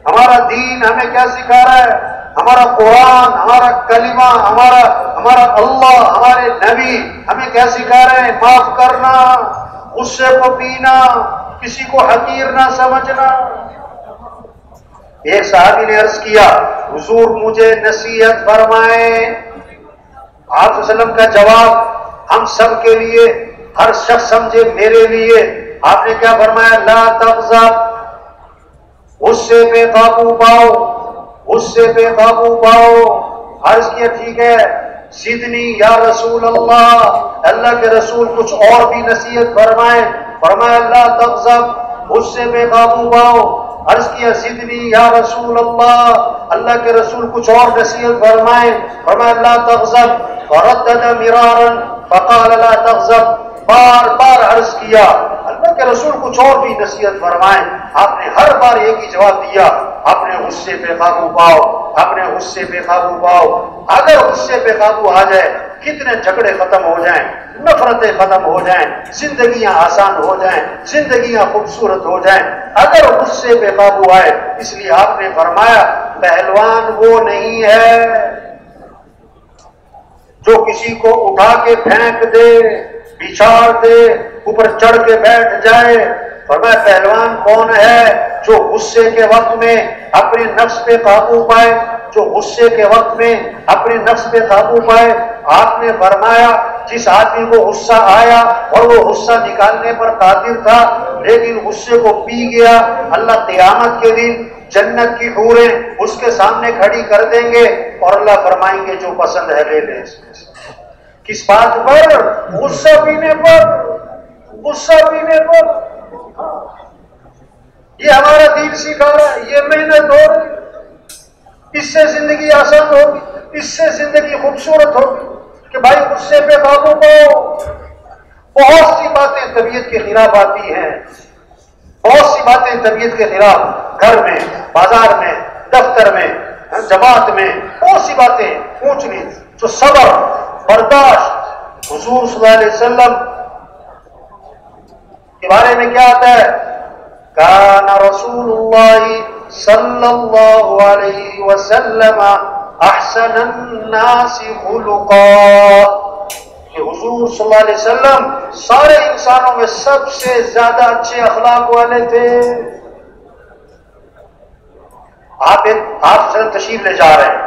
ہمارا دین ہمیں کیا سکھا رہا ہے؟ ہمارا قرآن، ہمارا کلمہ، ہمارا اللہ، ہمارے نبی ہمیں کیا سکھا رہے ہیں؟ معاف کرنا، غصے کو پینا، کسی کو حقیر نہ سمجھنا۔ ایک صحابی نے عرض کیا، حضور مجھے نصیحت فرمائیں۔ آپ صلی اللہ علیہ وسلم کا جواب ہم سب کے لیے، ہر شخص سمجھے میرے لیے، آپ نے کیا فرمایا؟ لا تغضب، غصے پہ قابو پاؤ، غصے پہ قابو پاؤ۔ عرض کیا ٹھیک ہے، زدنی یا رسول اللہ، اللہ کے رسول کچھ اور بھی نصیحت فرمائیں۔ فرمایا لا تغضب، غصے پہ قابو پاؤ۔ عرض کیا زدنی یا رسول اللہ، اللہ کے رسول کچھ اور نصیحت فرمائیں۔ فرمایا لا تغضب، فردد مرارا فقال لا تغضب، بار بار عرض کیا اللہ کے رسول کچھ اور بھی نصیحت فرمائیں۔ آپ نے ہر بار ایک ہی جواب دیا، اپنے غصے پہ قابو پاؤ، اپنے غصے پہ قابو پاؤ۔ اگر غصے پہ قابو آ جائے، کتنے جھگڑے ختم ہو جائیں، نفرتیں ختم ہو جائیں، زندگیاں آسان ہو جائیں، زندگیاں خوبصورت ہو جائیں اگر غصے پہ قابو آئے۔ اس لیے آپ نے فرمایا پہلوان وہ نہیں ہے جو کسی کو اٹھا کے پھینک دے، بچھاڑ دے، اوپر چڑھ کے بیٹھ جائے۔ فرمایا پہلوان کون ہے؟ جو غصے کے وقت میں اپنے نفس پہ قابو پائے، جو غصے کے وقت میں اپنے نفس پہ قابو پائے۔ آپ نے فرمایا جس آدمی کو غصہ آیا اور وہ غصہ نکالنے پر قادر تھا لیکن غصے کو پی گیا، اللہ قیامت کے دن جنت کی حوریں اس کے سامنے کھڑی کر دیں گے اور اللہ فرمائیں گے جو پسند ہے لے لے اس میں سے۔ کس بات پر؟ غصہ پینے پر، غصہ پینے پر۔ یہ ہمارا دین سکھا رہا ہے، یہ محنت ہو رہی۔ اس سے زندگی آسان ہوگی، اس سے زندگی خوبصورت ہوگی کہ بھائی غصے پہ قابو پاؤ۔ بہت سی باتیں طبیعت کے خلاف آتی ہیں، بہت سی باتیں طبیعت کے خلاف، گھر میں، بازار میں، دفتر میں، جماعت میں، بہت سی باتیں اونچ نیچ، جو صبر برداشت۔ حضور صلی اللہ علیہ وسلم کے بارے میں کیا آتا ہے؟ کان رسول اللہ صلی اللہ علیہ وسلم احسن الناس خلقا، کہ حضور صلی اللہ علیہ وسلم سارے انسانوں میں سب سے زیادہ اچھے اخلاق والے تھے۔ آپ سر تشریف لے جا رہے ہیں،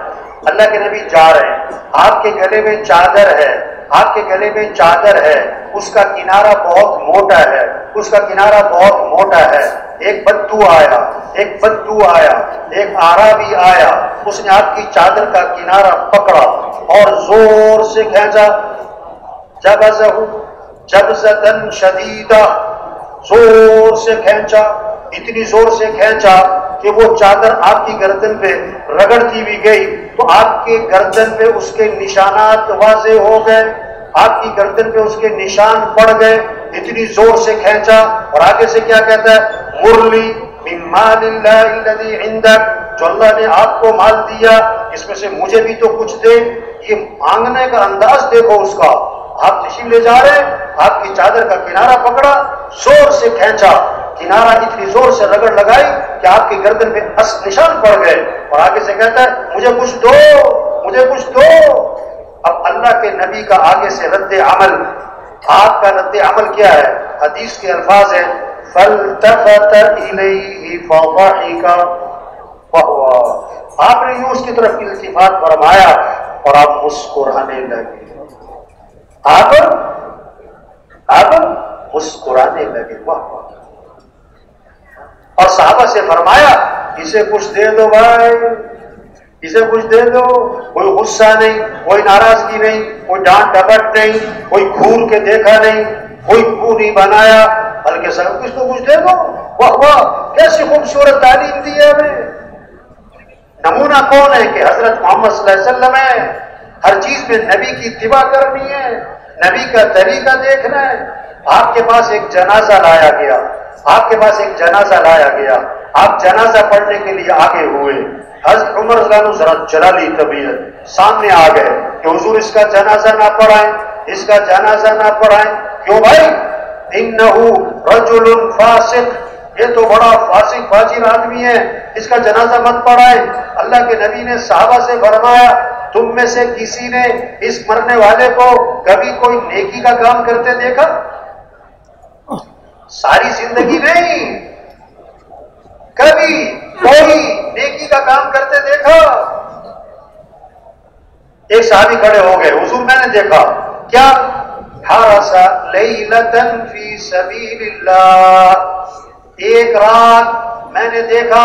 اللہ کے نبی جا رہے ہیں، آپ کے گلے میں چادر ہے، آپ کے گلے میں چادر ہے، اس کا کنارہ بہت موٹا ہے، اس کا کنارہ بہت موٹا ہے۔ ایک بدو آیا، ایک اعرابی آیا، اس نے آپ کی چادر کا کنارہ پکڑا اور زور سے کھینچا، جبزہ جبزۃ شدیدہ، زور سے کھینچا، اتنی زور سے کھینچا کہ وہ چادر آپ کی گردن پہ رگڑتی بھی گئی تو آپ کے گردن پہ اس کے نشانات واضح ہو گئے، آپ کی گردن پہ اس کے نشان پڑ گئے، اتنی زور سے کھینچا۔ اور آگے سے کیا کہتا ہے؟ مرلی من مال اللہ الذی عندک، جو اللہ نے آپ کو مال دیا اس میں سے مجھے بھی تو کچھ دے۔ یہ مانگنے کا انداز دیکھو اس کا۔ آپ تشریف لے جا رہے ہیں، آپ کی چادر کا کنارہ پکڑا، زور سے کھینچا، کنارہ اتنی زور سے رگڑ لگائی کہ آپ کی گردن پہ نشان پڑ گئے، اور آگے سے کہتا ہے مجھے کچھ دو، مجھے کچھ دو۔ اب اللہ کے نبی کا آگے سے رد عمل، آپ کا رد عمل کیا ہے؟ حدیث کے الفاظ ہیں فَالْتَفَتَ إِلَيْهِ فَضَحِكَ وَهُوَ، آپ نے یوں اس کی طرف التفات فرمایا اور آپ مسکرانے لگے، آپ مسکرانے لگے۔ واہ! اور صحابہ سے فرمایا اسے کچھ دے دو بھائی، اسے کچھ دے دو۔ کوئی غصہ نہیں، کوئی ناراضگی نہیں، کوئی ڈانٹ ڈپٹ نہیں، کوئی گھور کے دیکھا نہیں، کوئی منہ نہیں بنایا، بلکہ سب کچھ تو کچھ دے دو۔ واہ واہ، کیسی خوبصورت تعلیم دی ہے ہمیں۔ نمونہ کون ہے کہ حضرت محمد صلی اللہ علیہ وسلم ہے۔ ہر چیز میں نبی کی اتباع کرنی ہے، نبی کا طریقہ دیکھنا ہے۔ آپ کے پاس ایک جنازہ لایا گیا، آپ کے پاس ایک جنازہ لایا گیا، آپ جنازہ پڑھنے کے لیے آگے ہوئے، حضرت عمر رضی اللہ عنہ ذرا جلالی طبیعت سامنے آ گئے کہ حضور اس کا جنازہ نہ پڑھائیں، اس کا جنازہ نہ پڑھائیں۔ کیوں بھائی؟ انہ رجل فاسق، یہ تو بڑا فاسق فاجر آدمی ہے، اس کا جنازہ مت پڑھائیں۔ اللہ کے نبی نے صحابہ سے فرمایا تم میں سے کسی نے اس مرنے والے کو کبھی کوئی نیکی کا کام کرتے دیکھا؟ ساری زندگی نہیں، کبھی کوئی نیکی کا کام کرتے دیکھا؟ ایک صحابی کھڑے ہو گئے، حضور میں نے دیکھا۔ کیا؟ حرس لیلۃ فی سبیل اللہ، ایک رات میں نے دیکھا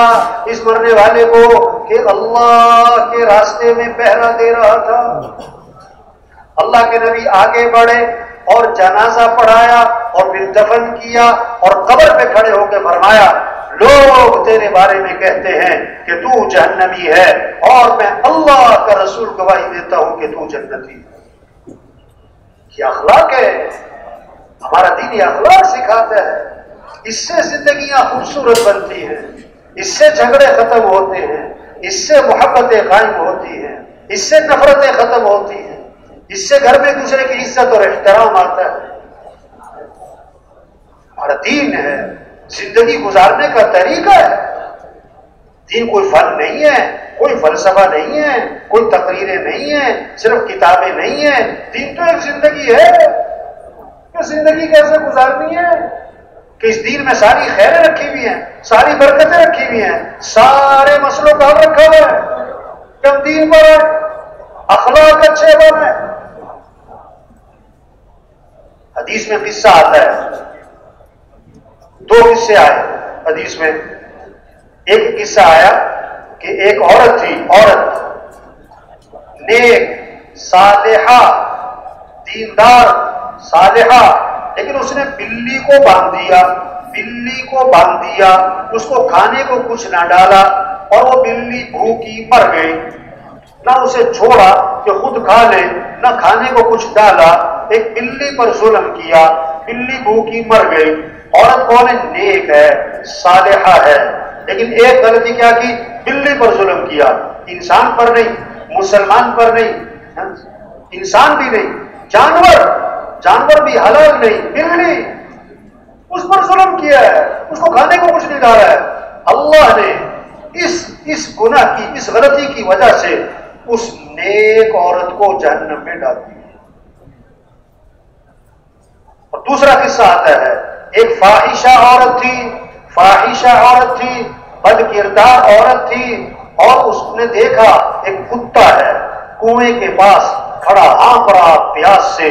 اس مرنے والے کو کہ اللہ کے راستے میں پہرا دے رہا تھا۔ اللہ کے نبی آگے بڑھے اور جنازہ پڑھایا اور پھر دفن کیا، اور قبر پہ کھڑے ہو کے فرمایا لوگ تیرے بارے میں کہتے ہیں کہ تو جہنمی ہے، اور میں اللہ کا رسول گواہی دیتا ہوں کہ تو جنتی ہے۔ یہ اخلاق ہے، ہمارا دین یہ اخلاق سکھاتا ہے۔ اس سے زندگیاں خوبصورت بنتی ہیں، اس سے جھگڑے ختم ہوتے ہیں، اس سے محبتیں قائم ہوتی ہیں، اس سے نفرتیں ختم ہوتی ہیں، اس سے گھر میں دوسرے کی عزت اور احترام آتا ہے۔ ہمارا دین ہے، زندگی گزارنے کا طریقہ ہے۔ دین کوئی فن نہیں ہے، کوئی فلسفہ نہیں ہے، کوئی تقریریں نہیں ہیں، صرف کتابیں نہیں ہیں۔ دین تو ایک زندگی ہے کہ زندگی کیسے گزارنی ہے، کہ اس دین میں ساری خیریں رکھی ہوئی ہیں، ساری برکتیں رکھی ہوئی ہیں، سارے مسئلوں کا حل رکھا ہوا ہے کہ ہم دین پر اخلاق اچھے بنے۔ حدیث میں قصہ آتا ہے، دو قصے آئے حدیث میں۔ ایک قصہ آیا کہ ایک عورت تھی، عورت نیک صالحہ دیندار صالحہ، لیکن اس نے بلی کو باندھ دیا، بلی کو باندھ دیا، اس کو کھانے کو کچھ نہ ڈالا، اور وہ بلی بھوکی مر گئی، نہ اسے چھوڑا کہ خود کھا لے، نہ کھانے کو کچھ ڈالا، ایک بلی پر ظلم کیا، بلی بھوکی مر گئی۔ عورت کون ہے؟ نیک ہے، صالحہ ہے، لیکن ایک غلطی کیا کی؟ بلی پر ظلم کیا، انسان پر نہیں، مسلمان پر نہیں، انسان بھی نہیں، جانور بھی حلال نہیں، بلی، اس پر ظلم کیا ہے، اس کو کھانے کو کچھ نہیں ڈالا ہے۔ اللہ نے اس گناہ کی، اس غلطی کی وجہ سے اس نیک عورت کو جہنم میں ڈال دیا۔ اور دوسرا قصہ آتا ہے، ایک فاحشہ عورت تھی، بد کردار عورت تھی، اور اس نے دیکھا ایک کتا ہے کنویں کے پاس کھڑا، ہانپ رہا پیاس سے،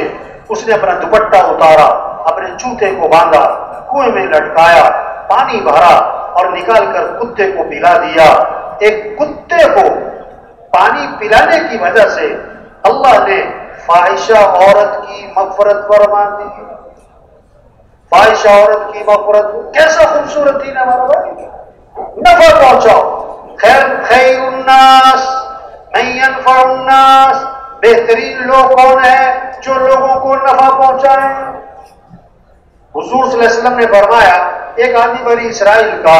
اس نے اپنا دوپٹہ اتارا، اپنے جوتے کو باندھا، کنویں میں لٹکایا، پانی بھرا اور نکال کر کتے کو پلا دیا۔ ایک کتے کو پانی پلانے کی وجہ سے اللہ نے فاحشہ عورت کی مغفرت فرما دی۔ فاحشہ عورت کی مغفرت کیسا خوبصورت دین ہے ہمارا بھائی، نفع پہنچاؤ، خیر الناس من ينفع الناس، بہترین لوگ کون ہیں؟ جو لوگوں کو نفع پہنچائیں۔ حضور صلی اللہ علیہ وسلم نے فرمایا، ایک آدمی بنی اسرائیل کا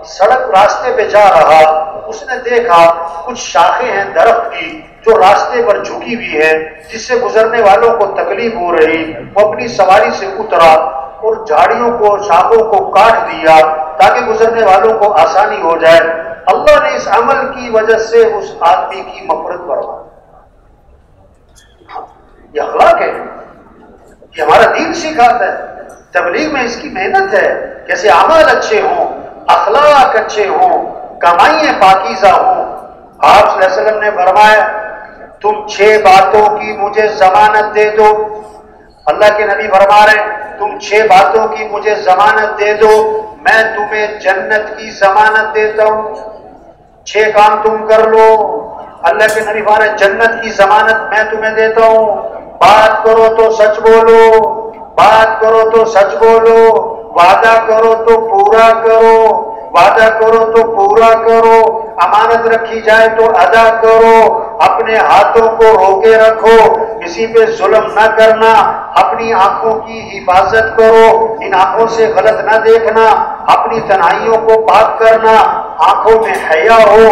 سڑک راستے پہ جا رہا، اس نے دیکھا کچھ شاخیں ہیں درخت کی جو راستے پر جھکی ہوئی ہے، جس سے گزرنے والوں کو تکلیف ہو رہی، وہ اپنی سواری سے اترا اور جھاڑیوں کو، شاخوں کو کاٹ دیا تاکہ گزرنے والوں کو آسانی ہو جائے۔ اللہ نے اس عمل کی وجہ سے اس آدمی کی مغفرت فرمائی۔ یہ اخلاق ہے، یہ ہمارا دین سکھاتا ہے۔ تبلیغ میں اس کی محنت ہے، کیسے اعمال اچھے ہوں، اخلاق اچھے ہوں، کمائیاں پاکیزہ ہوں۔ آپ صلی اللہ علیہ وسلم نے فرمایا، تم 6 باتوں کی مجھے ضمانت دے دو۔ اللہ کے نبی فرما رہے ہیں، تم 6 باتوں کی مجھے ضمانت دے دو، میں تمہیں جنت کی ضمانت دیتا ہوں۔ 6 کام تم کر لو، اللہ کے نبی فرما رہے ہیں، جنت کی ضمانت میں تمہیں دیتا ہوں۔ بات کرو تو سچ بولو، بات کرو تو سچ بولو، وعدہ کرو تو پورا کرو، وعدہ کرو تو پورا کرو، امانت رکھی جائے تو ادا کرو، اپنے ہاتھوں کو روکے رکھو، کسی پہ ظلم نہ کرنا، اپنی آنکھوں کی حفاظت کرو، ان آنکھوں سے غلط نہ دیکھنا، اپنی تنہائیوں کو پاک کرنا، آنکھوں میں حیا ہو،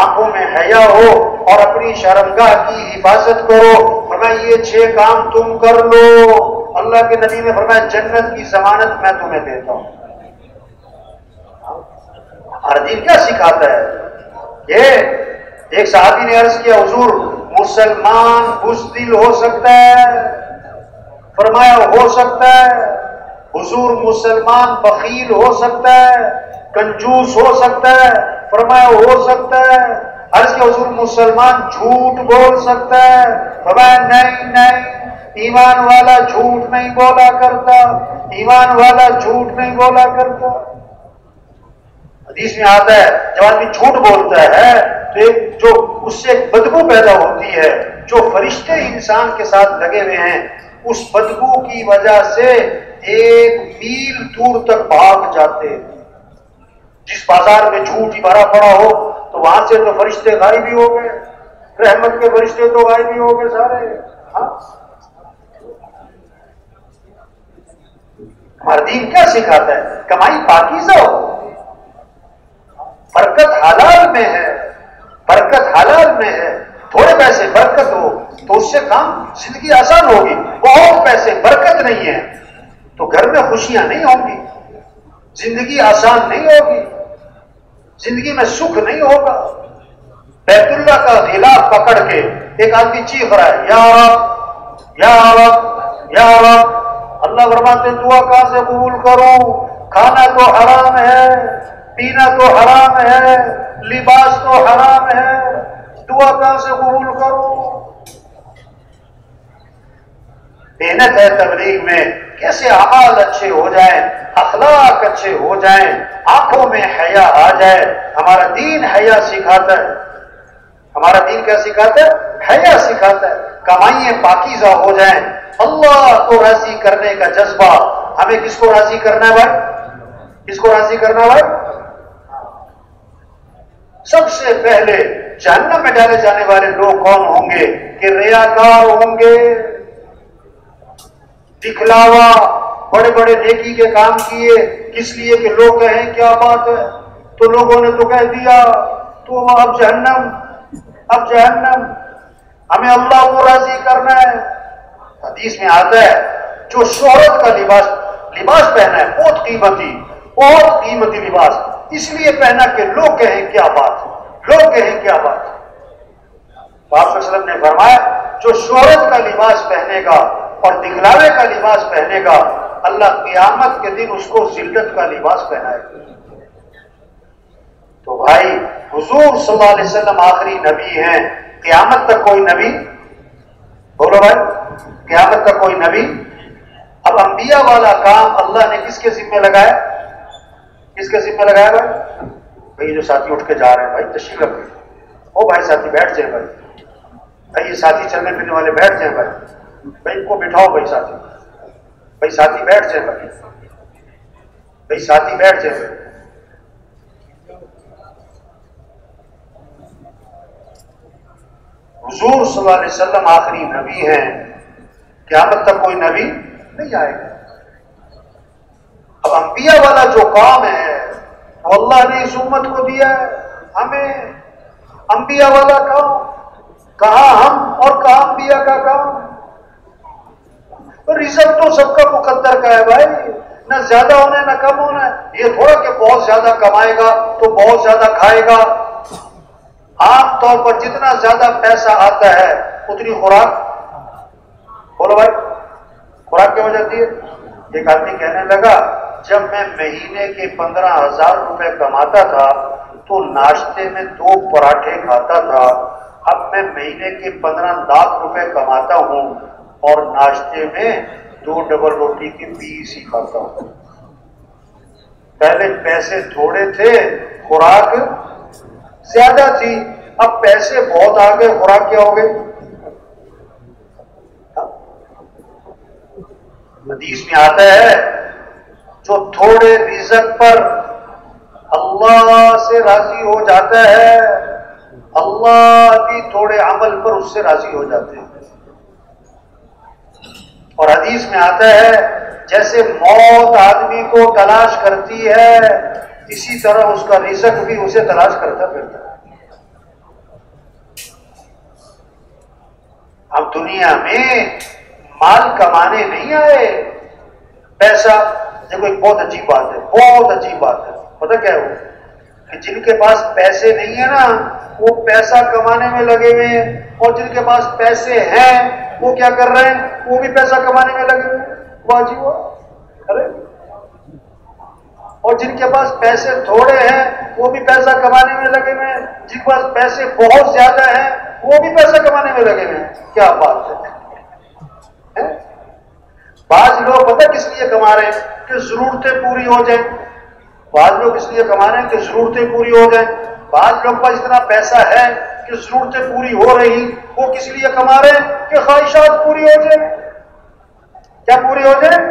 آنکھوں میں حیا ہو، اور اپنی شرمگاہ کی حفاظت کرو۔ فرمایا یہ 6 کام تم کر لو، اللہ کے نبی نے فرمایا جنت کی ضمانت میں تمہیں دیتا ہوں۔ ہر دین کیا سکھاتا ہے؟ یہ ایک صحابی نے عرض کیا، حضور مسلمان بزدل ہو سکتا ہے؟ فرمایا ہو سکتا ہے۔ حضور مسلمان بخیل ہو سکتا ہے، کنجوس ہو سکتا ہے؟ فرمایا ہو سکتا ہے۔ عرض کیا حضور مسلمان جھوٹ بول سکتا ہے؟ فرمایا نہیں، ایمان والا جھوٹ نہیں بولا کرتا، ایمان والا جھوٹ نہیں بولا کرتا۔ حدیث میں آتا ہے جب آدمی جھوٹ بولتا ہے تو جو اس سے ایک بدبو پیدا ہوتی ہے، جو فرشتے انسان کے ساتھ لگے ہوئے ہیں اس بدبو کی وجہ سے 1 میل دور تک بھاگ جاتے ہیں۔ جس بازار میں جھوٹ ہی بھرا پڑا ہو تو وہاں سے تو فرشتے غائب ہی ہو گئے، رحمت کے فرشتے تو غائب ہی ہو گئے سارے۔ ہمارا دین کیا سکھاتا ہے؟ کمائی پاکیزہ ہو، برکت حلال میں ہے، برکت حلال میں ہے۔ تھوڑے پیسے برکت ہو تو اس سے کام زندگی آسان ہوگی، بہت پیسے برکت نہیں ہے تو گھر میں خوشیاں نہیں ہوں گی، زندگی آسان نہیں ہوگی، زندگی میں سکھ نہیں ہوگا۔ بیت اللہ کا غلاف پکڑ کے ایک آدمی چیخ رہا ہے، یا رب یا رب یا رب۔ اللہ فرماتے دعا کہاں سے قبول کروں؟ کھانا تو حرام ہے، پینا تو حرام ہے، لباس تو حرام ہے، دعا کہاں سے قبول کروں؟ محنت ہے تبلیغ میں، کیسے اعمال اچھے ہو جائیں، اخلاق اچھے ہو جائیں، آنکھوں میں حیا آ جائے۔ ہمارا دین حیا سکھاتا ہے، ہمارا دین کیا سکھاتا ہے؟ حیا سکھاتا ہے۔ کمائیاں پاکیزہ ہو جائیں، اللہ کو راضی کرنے کا جذبہ۔ ہمیں کس کو راضی کرنا ہے بھائی؟ کس کو راضی کرنا ہے بھائی؟ سب سے پہلے جہنم میں ڈالے جانے والے لوگ کون ہوں گے کہ ریاکار ہوں گے، دکھلاوا، بڑے بڑے نیکی کے کام کیے کس لیے کہ لوگ کہیں کیا بات ہے، تو لوگوں نے تو کہہ دیا تو اب جہنم، اب جہنم، ہمیں اللہ کو راضی کرنا ہے۔ حدیث میں آتا ہے جو شہرت کا لباس پہنا ہے، بہت قیمتی لباس، اس لیے پہنا کہ لوگ کہیں کیا بات، لوگ کہیں کیا بات۔ آپ صلی اللہ علیہ وسلم نے فرمایا جو شہرت کا لباس پہنے گا اور دکھلاوے کا لباس پہنے گا، اللہ قیامت کے دن اس کو ذلت کا لباس پہنائے گا۔ تو بھائی حضور صلی اللہ علیہ وسلم آخری نبی ہیں، قیامت تک کوئی نبی، بولو بھائی، قیامت تک کوئی نبی۔ اب انبیاء والا کام اللہ نے کس کے ذمہ لگایا؟ کس کے ذمہ لگایا بھائی؟ بھائی جو ساتھی اٹھ کے جا رہے ہیں بھائی تشریف رکھیں، او بھائی ساتھی بیٹھ جائیں، بھائی یہ ساتھی چلنے پھرنے والے بیٹھ جائیں، بھائی ان کو بٹھاؤ، بھائی ساتھی بیٹھ جائیں، بھائی ساتھی بیٹھ جائیں۔ حضور صلی اللہ علیہ وسلم آخری نبی ہیں، قیامت تک کوئی نبی نہیں آئے گا۔ اب انبیاء والا جو کام ہے وہ اللہ نے اس امت کو دیا ہے ہمیں، انبیاء والا کام، کہاں ہم اور کہاں انبیاء کا کام۔ رزق تو سب کا مقدر کا ہے بھائی، نہ زیادہ ہونا ہے نہ کم ہونا ہے۔ یہ تھوڑا کہ بہت زیادہ کمائے گا تو بہت زیادہ کھائے گا۔ عام طور پر جتنا زیادہ پیسہ آتا ہے اتنی خوراک، بولو بھائی خوراک کیا ہو جاتی ہے۔ ایک آدمی کہنے لگا جب میں مہینے کے 15,000 روپے کماتا تھا تو ناشتے میں 2 پراٹھے کھاتا تھا، اب میں مہینے کے 15 لاکھ روپے کماتا ہوں اور ناشتے میں 2 ڈبل روٹی کی پیس ہی کھاتا ہوں۔ پہلے پیسے تھوڑے تھے، خوراک زیادہ تھی، اب پیسے بہت آ گئے، خوراک کیا ہو گئی۔ حدیث میں آتا ہے جو تھوڑے رزق پر اللہ سے راضی ہو جاتا ہے، اللہ بھی تھوڑے عمل پر اس سے راضی ہو جاتے ہیں۔ اور حدیث میں آتا ہے جیسے موت آدمی کو تلاش کرتی ہے اسی طرح اس کا رزق بھی اسے تلاش کرتا پھرتا ہے۔ اب دنیا میں مال کمانے نہیں آئے، پیسہ، دیکھو ایک بہت عجیب بات ہے، بہت عجیب بات ہے، پتہ کیا ہے وہ کہ جن کے پاس پیسے نہیں ہیں نا وہ پیسہ کمانے میں لگے ہوئے ہیں، اور جن کے پاس پیسے ہیں وہ کیا کر رہے ہیں، وہ بھی پیسہ کمانے میں لگے ہوئے ہیں۔ واہ جی واہ، ارے اور جن کے پاس پیسے تھوڑے ہیں وہ بھی پیسہ کمانے میں لگے ہوئے ہیں، جن کے پاس پیسے بہت زیادہ ہیں وہ بھی پیسہ کمانے میں لگے ہوئے ہیں۔ کیا بات ہے۔ بعض لوگ پتہ کس لیے کما رہے ہیں کہ ضرورتیں پوری ہو جائیں، بعض لوگ اس لیے کما رہے ہیں کہ ضرورتیں پوری ہو جائیں، بعض لوگ پاس اتنا پیسہ ہے کہ ضرورتیں پوری ہو رہی، وہ کس لیے کما رہے ہیں کہ خواہشات پوری ہو جائیں، کیا پوری ہو جائیں۔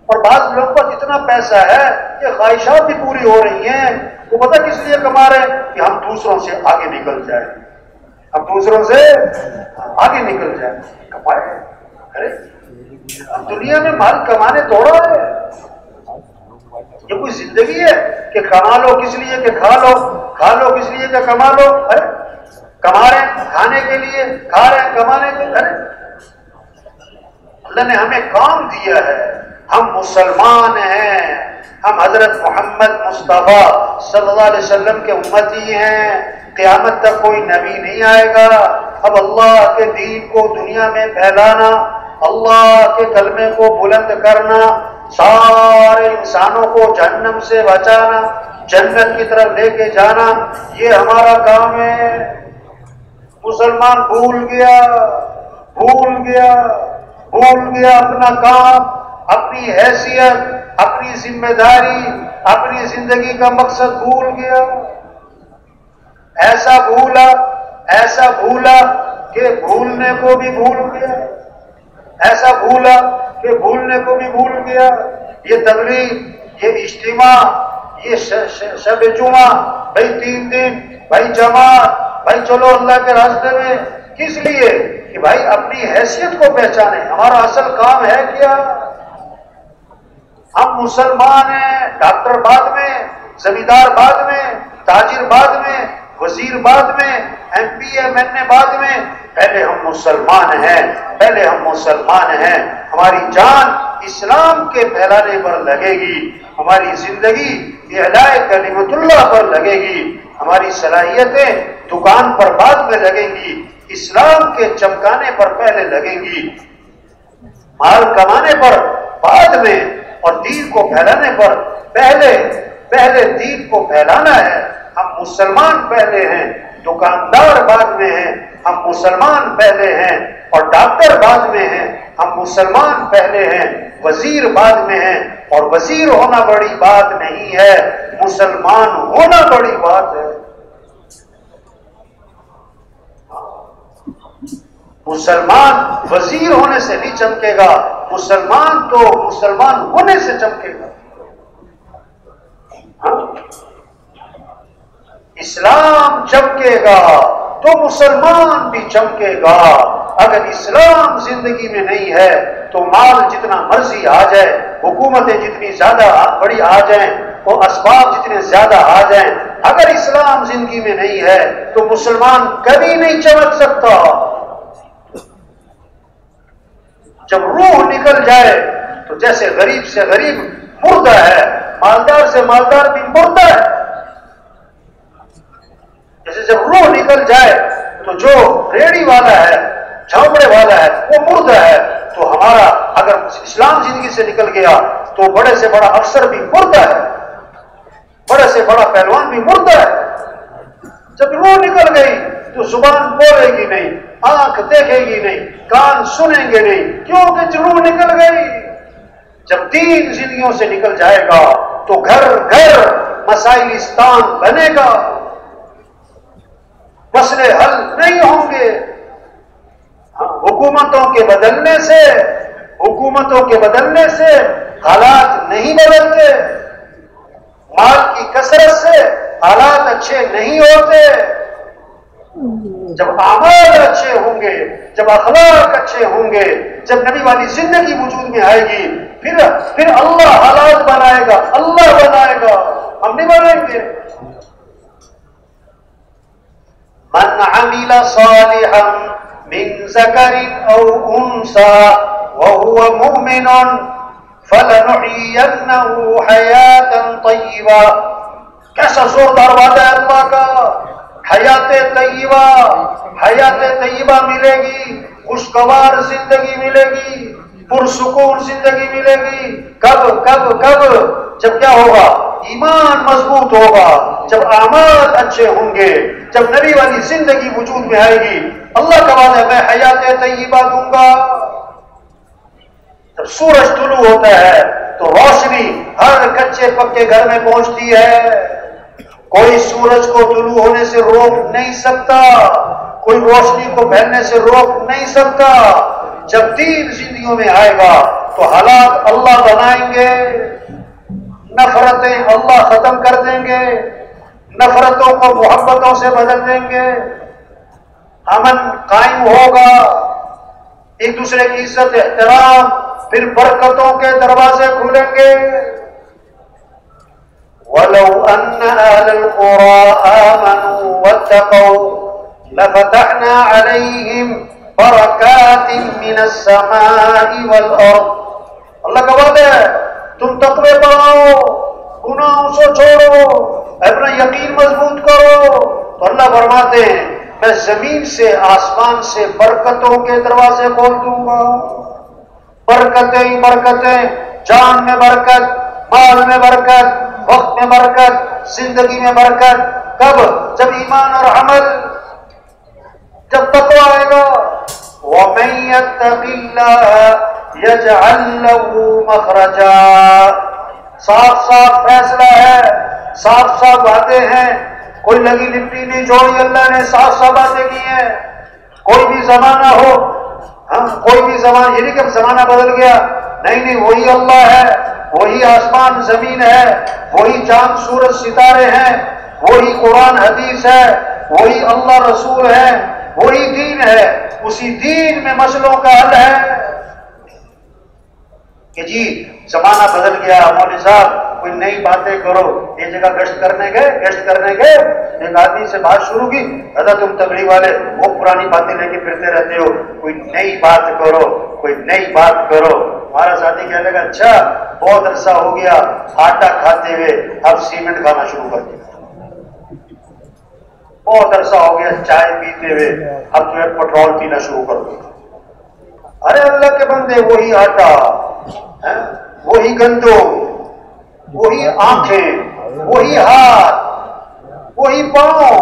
اور بعض لوگ پاس اتنا پیسہ ہے کہ خواہشات بھی پوری ہو رہی ہیں، وہ پتہ کس لیے کما رہے ہیں کہ ہم دوسروں سے آگے نکل جائیں، ہم دوسروں سے آگے نکل جائیں، کمائے۔ ارے دنیا میں مال کمانے توڑا ہے، یہ کوئی زندگی ہے کہ کما لو کس لیے کہ کھا لو، کھا لو کس لیے کہ کما لو۔ ارے کما رہے ہیں کھانے کے لیے، کھا رہے ہیں کمانے کے لیے۔ ارے اللہ نے ہمیں کام دیا ہے، ہم مسلمان ہیں، ہم حضرت محمد مصطفیٰ صلی اللہ علیہ وسلم کے امتی ہیں، قیامت تک کوئی نبی نہیں آئے گا۔ اب اللہ کے دین کو دنیا میں پھیلانا، اللہ کے کلمے کو بلند کرنا، سارے انسانوں کو جہنم سے بچانا، جنت کی طرف لے کے جانا، یہ ہمارا کام ہے۔ مسلمان بھول گیا اپنا کام، اپنی حیثیت، اپنی ذمہ داری، اپنی زندگی کا مقصد بھول گیا۔ ایسا بھولا کہ بھولنے کو بھی بھول گیا، ایسا بھولا کہ بھولنے کو بھی بھول گیا۔ یہ تبلیغ، یہ اجتماع، یہ شب جمعہ بھائی 3 دن، بھائی جماعت، بھائی چلو اللہ کے راستے میں، کس لیے؟ کہ بھائی اپنی حیثیت کو پہچانے، ہمارا اصل کام ہے کیا؟ ہم مسلمان ہیں، ڈاکٹر بعد میں، زمیندار بعد میں، تاجر بعد میں، وزیر بعد میں، ایم پی ایم این اے بعد میں، پہلے ہم مسلمان ہیں، پہلے ہم مسلمان ہیں۔ ہماری جان اسلام کے پھیلانے پر لگے گی، ہماری زندگی اعلاء کلمت اللہ پر لگے گی، ہماری صلاحیتیں دکان پر بعد میں لگیں گی، اسلام کے چمکانے پر پہلے لگیں گی، مال کمانے پر بعد میں، اور دین کو پھیلانے پر پہلے دین کو پھیلانا ہے۔ ہم مسلمان پہلے ہیں، دکاندار بعد میں ہیں، ہم مسلمان پہلے ہیں اور ڈاکٹر بعد میں ہیں، ہم مسلمان پہلے ہیں، وزیر بعد میں ہیں، اور وزیر ہونا بڑی بات نہیں ہے، مسلمان ہونا بڑی بات ہے۔ مسلمان وزیر ہونے سے نہیں چمکے گا، مسلمان تو مسلمان ہونے سے چمکے گا۔ اسلام چمکے گا تو مسلمان بھی چمکے گا۔ اگر اسلام زندگی میں نہیں ہے تو مال جتنا مرضی آ جائے، حکومتیں جتنی زیادہ بڑی آ جائیں، وہ اسباب جتنے زیادہ آ جائیں، اگر اسلام زندگی میں نہیں ہے تو مسلمان کبھی نہیں چمک سکتا۔ جب روح نکل جائے تو جیسے غریب سے غریب مردہ ہے، مالدار سے مالدار بھی مردہ ہے۔ جیسے جب روح نکل جائے تو جو ریڑی والا ہے، جھونپڑے والا ہے، وہ مردہ ہے۔ تو ہمارا اگر اسلام زندگی سے نکل گیا تو بڑے سے بڑا افسر بھی مردہ ہے، بڑے سے بڑا پہلوان بھی مردہ ہے۔ جب روح نکل گئی تو زبان بولے گی نہیں، آنکھ دیکھے گی نہیں، کان سنیں گے نہیں، کیونکہ روح نکل گئی۔ جب دین زندگیوں سے نکل جائے گا تو گھر گھر مسائلستان بنے گا، مسئلے حل نہیں ہوں گے۔ حکومتوں کے بدلنے سے حالات نہیں بدلتے، مال کی کثرت سے حالات اچھے نہیں ہوتے۔ جب اعمال اچھے ہوں گے، جب اخلاق اچھے ہوں گے، جب نبی والی زندگی وجود میں آئے گی، پھر اللہ حالات بنائے گا، اللہ بنائے گا، ہم نہیں بنائیں گے۔ من عمل صالحا من ذکر او انثى وهو مؤمن فلنحيينه حیاتا طیبہ۔ کیسا زوردار وعدہ ہے اللہ کا، حیات طیبہ ملے گی، خوشگوار زندگی ملے گی، پرسکون زندگی ملے گی۔ کب جب کیا ہوگا؟ ایمان مضبوط ہوگا، جب اعمال اچھے ہوں گے، جب نبی والی زندگی وجود میں آئے گی۔ اللہ کا وعدہ ہے میں حیات طیبہ دوں گا۔ جب سورج طلوع ہوتا ہے تو روشنی ہر کچے پکے گھر میں پہنچتی ہے، کوئی سورج کو طلوع ہونے سے روک نہیں سکتا، کوئی روشنی کو پھیلنے سے روک نہیں سکتا۔ جب دین زندگیوں میں آئے گا تو حالات اللہ بنائیں گے، نفرتیں اللہ ختم کر دیں گے، نفرتوں کو محبتوں سے بدل دیں گے، امن قائم ہوگا، ایک دوسرے کی عزت احترام، پھر برکتوں کے دروازے کھلیں گے۔ وَلَوْ أَنَّ أَهْلَ الْقُرَىٰ آمَنُوا وَاتَّقَوْا لَفَتَحْنَا عَلَيْهِمْ بَرَكَاتٍ مِّنَ السَّمَاءِ وَالْأَرْضِ۔ اللہ کا وعدہ ہے تم تقوی پاؤ، گناہوں سے چھوڑو، اپنا یقین مضبوط کرو، تو اللہ فرماتے ہیں میں زمین سے آسمان سے برکتوں کے دروازے کھول دوں گا۔ برکتیں ہی برکتیں، جان میں برکت، مال میں برکت، وقت میں برکت، زندگی میں برکت۔ کب؟ جب ایمان اور عمل، جب تقوی آئے گا۔ وَمَن يَتَّقِ اللَّهَ يَجْعَل لَّهُ مَخْرَجًا۔ صاف صاف فیصلہ ہے، صاف صاف باتیں ہیں، کوئی لگی لپٹی نہیں جوڑی، اللہ نے صاف صاف باتیں کی ہیں۔ کوئی بھی زمانہ ہو، کوئی بھی زمانہ، یہ نہیں کہ زمانہ بدل گیا، نہیں وہی اللہ ہے، وہی آسمان زمین ہے، وہی چاند سورج ستارے ہیں، وہی قرآن حدیث ہے، وہی اللہ رسول ہے، وہی دین ہے، اسی دین میں مسئلوں کا حل ہے۔ کہ جی زمانہ بدل گیا، مولوی صاحب کوئی نئی باتیں کرو، یہ جگہ گشت کرنے گئے، ایک آدمی سے بات شروع کی، کہتا تم تبلیغ والے وہ پرانی باتیں لے کے پھرتے رہتے ہو، کوئی نئی بات کرو۔ ہمارا ساتھی کہنے لگا اچھا بہت عرصہ ہو گیا آٹا کھاتے ہوئے، اب سیمنٹ کھانا شروع کر دیا۔ بہت عرصہ ہو گیا چائے پیتے ہوئے، اب جو ہے پیٹرول پینا شروع کر دیا۔ ارے اللہ کے بندے، وہی آٹا، وہی گندم، وہی آنکھیں، وہی ہاتھ، وہی پاؤں،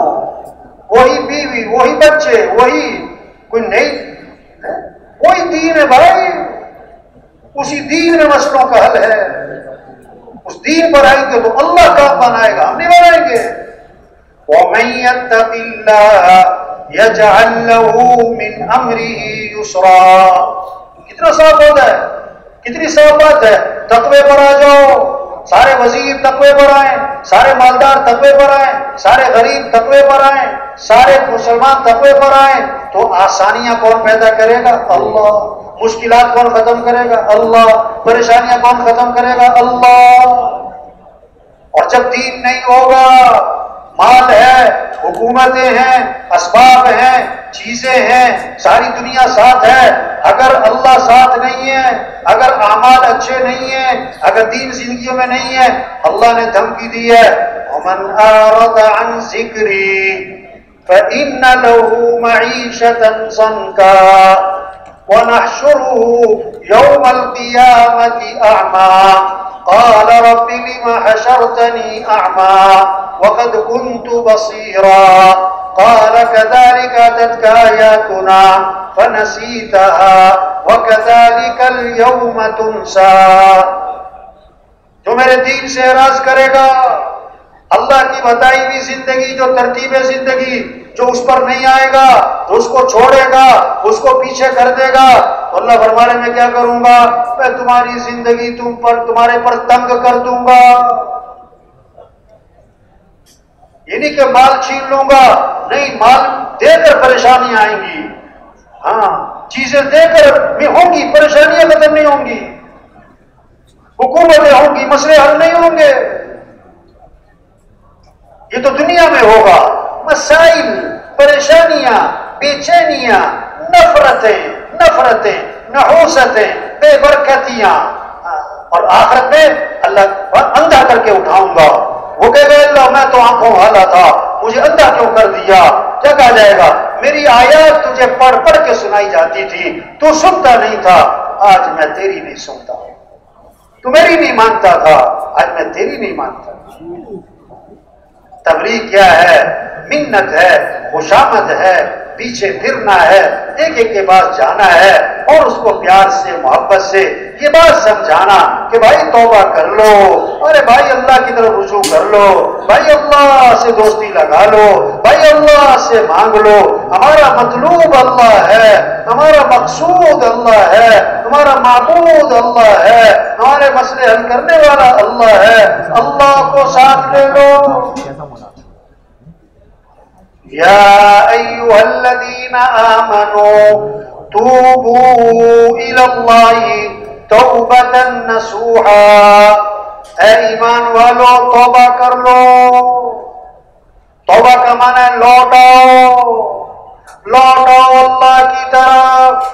وہی بیوی، وہی بچے، وہی کوئی نہیں، وہی دین ہے بھائی، اسی دین میں مسئلوں کا حل ہے۔ اس دین پر آئیں گے تو اللہ کام بنائے گا، ہم نہیں بنائیں گے۔ وَمَن يَتَّقِ اللَّهَ يَجْعَل لَّهُ مِنْ أَمْرِهِ يُسْرًا۔ کتنا صاف ہوتا ہے، کتنی صاف بات ہے۔ تقوی پر آ جاؤ، سارے وزیر تقوی پر آئیں، سارے مالدار تقوی پر آئیں، سارے غریب تقوی پر آئیں، سارے مسلمان تقوی پر آئیں، تو آسانیاں کون پیدا کرے گا؟ اللہ۔ مشکلات کون ختم کرے گا؟ اللہ۔ پریشانیاں کون ختم کرے گا؟ اللہ۔ اور جب دین نہیں ہوگا، مال ہے، حکومتیں ہیں، اسباب ہیں، چیزیں ہیں، ساری دنیا ساتھ ہے، اگر اللہ ساتھ نہیں ہے، اگر اعمال اچھے نہیں ہیں، اگر دین زندگیوں میں نہیں ہے، اللہ نے دھمکی دی ہے وَمَنْ أَعْرَضَ عَنْ ذِكْرِي فَإِنَّ لَهُ مَعِيشَةً ضَنْكًا وَنَحْشُرُهُ يَوْمَ الْقِيَامَةِ أَعْمَى قال رب لم حشرتني أعمى وقد كنت بصيرا قال كذلك أتتك آياتنا فنسيتها وكذلك اليوم تنسى۔ جو میرے دین سے اعراض کرے گا، اللہ کی بتائی ہوئی زندگی، جو ترتیب زندگی، جو اس پر نہیں آئے گا، جو اس کو چھوڑے گا، اس کو پیچھے کر دے گا، تو اللہ فرمانے میں کیا کروں گا؟ میں تمہاری زندگی تمہارے پر تنگ کر دوں گا۔ یہ نہیں کہ مال چھین لوں گا، نہیں، مال دے کر پریشانیاں آئیں گی، ہاں چیزیں دے کر بھی ہوں گی، پریشانیاں ختم نہیں ہوں گی، حکومتیں ہوں گی، مسئلے حل نہیں ہوں گے۔ یہ تو دنیا میں ہوگا، مسائل، پریشانیاں، بے چینیاں، نفرتیں، نحوستیں، بے برکتیاں، اور آخرت میں اللہ اندھا کر کے اٹھاؤں گا۔ وہ کہے گا اللہ میں تو آنکھوں والا تھا، مجھے اندھا کیوں کر دیا؟ کیا کہا جائے گا؟ میری آیات تجھے پڑھ پڑھ کے سنائی جاتی تھی، تو سنتا نہیں تھا، آج میں تیری نہیں سنتا، تو میری نہیں مانتا تھا، آج میں تیری نہیں مانتا۔ تبلیغ کیا ہے؟ منت ہے، خوشامد ہے، پیچھے پھرنا ہے، ایک ایک کے پاس جانا ہے اور اس کو پیار سے، محبت سے یہ بات سمجھانا کہ بھائی توبہ کر لو، ارے بھائی اللہ کی طرف رجوع کر لو، بھائی اللہ سے دوستی لگا لو، بھائی اللہ سے مانگ لو، ہمارا مطلوب اللہ ہے، ہمارا مقصود اللہ ہے، ہمارا معبود اللہ ہے، ہمارے مسئلے حل کرنے والا اللہ ہے، اللہ کو ساتھ لے لو۔ یا ایھا الذین آمنوا توبوا الی اللہ توبۃ نصوحا، اے ایمان والو توبہ کر لو۔ توبہ کا معنی ہے لوٹاؤ اللہ کی طرف،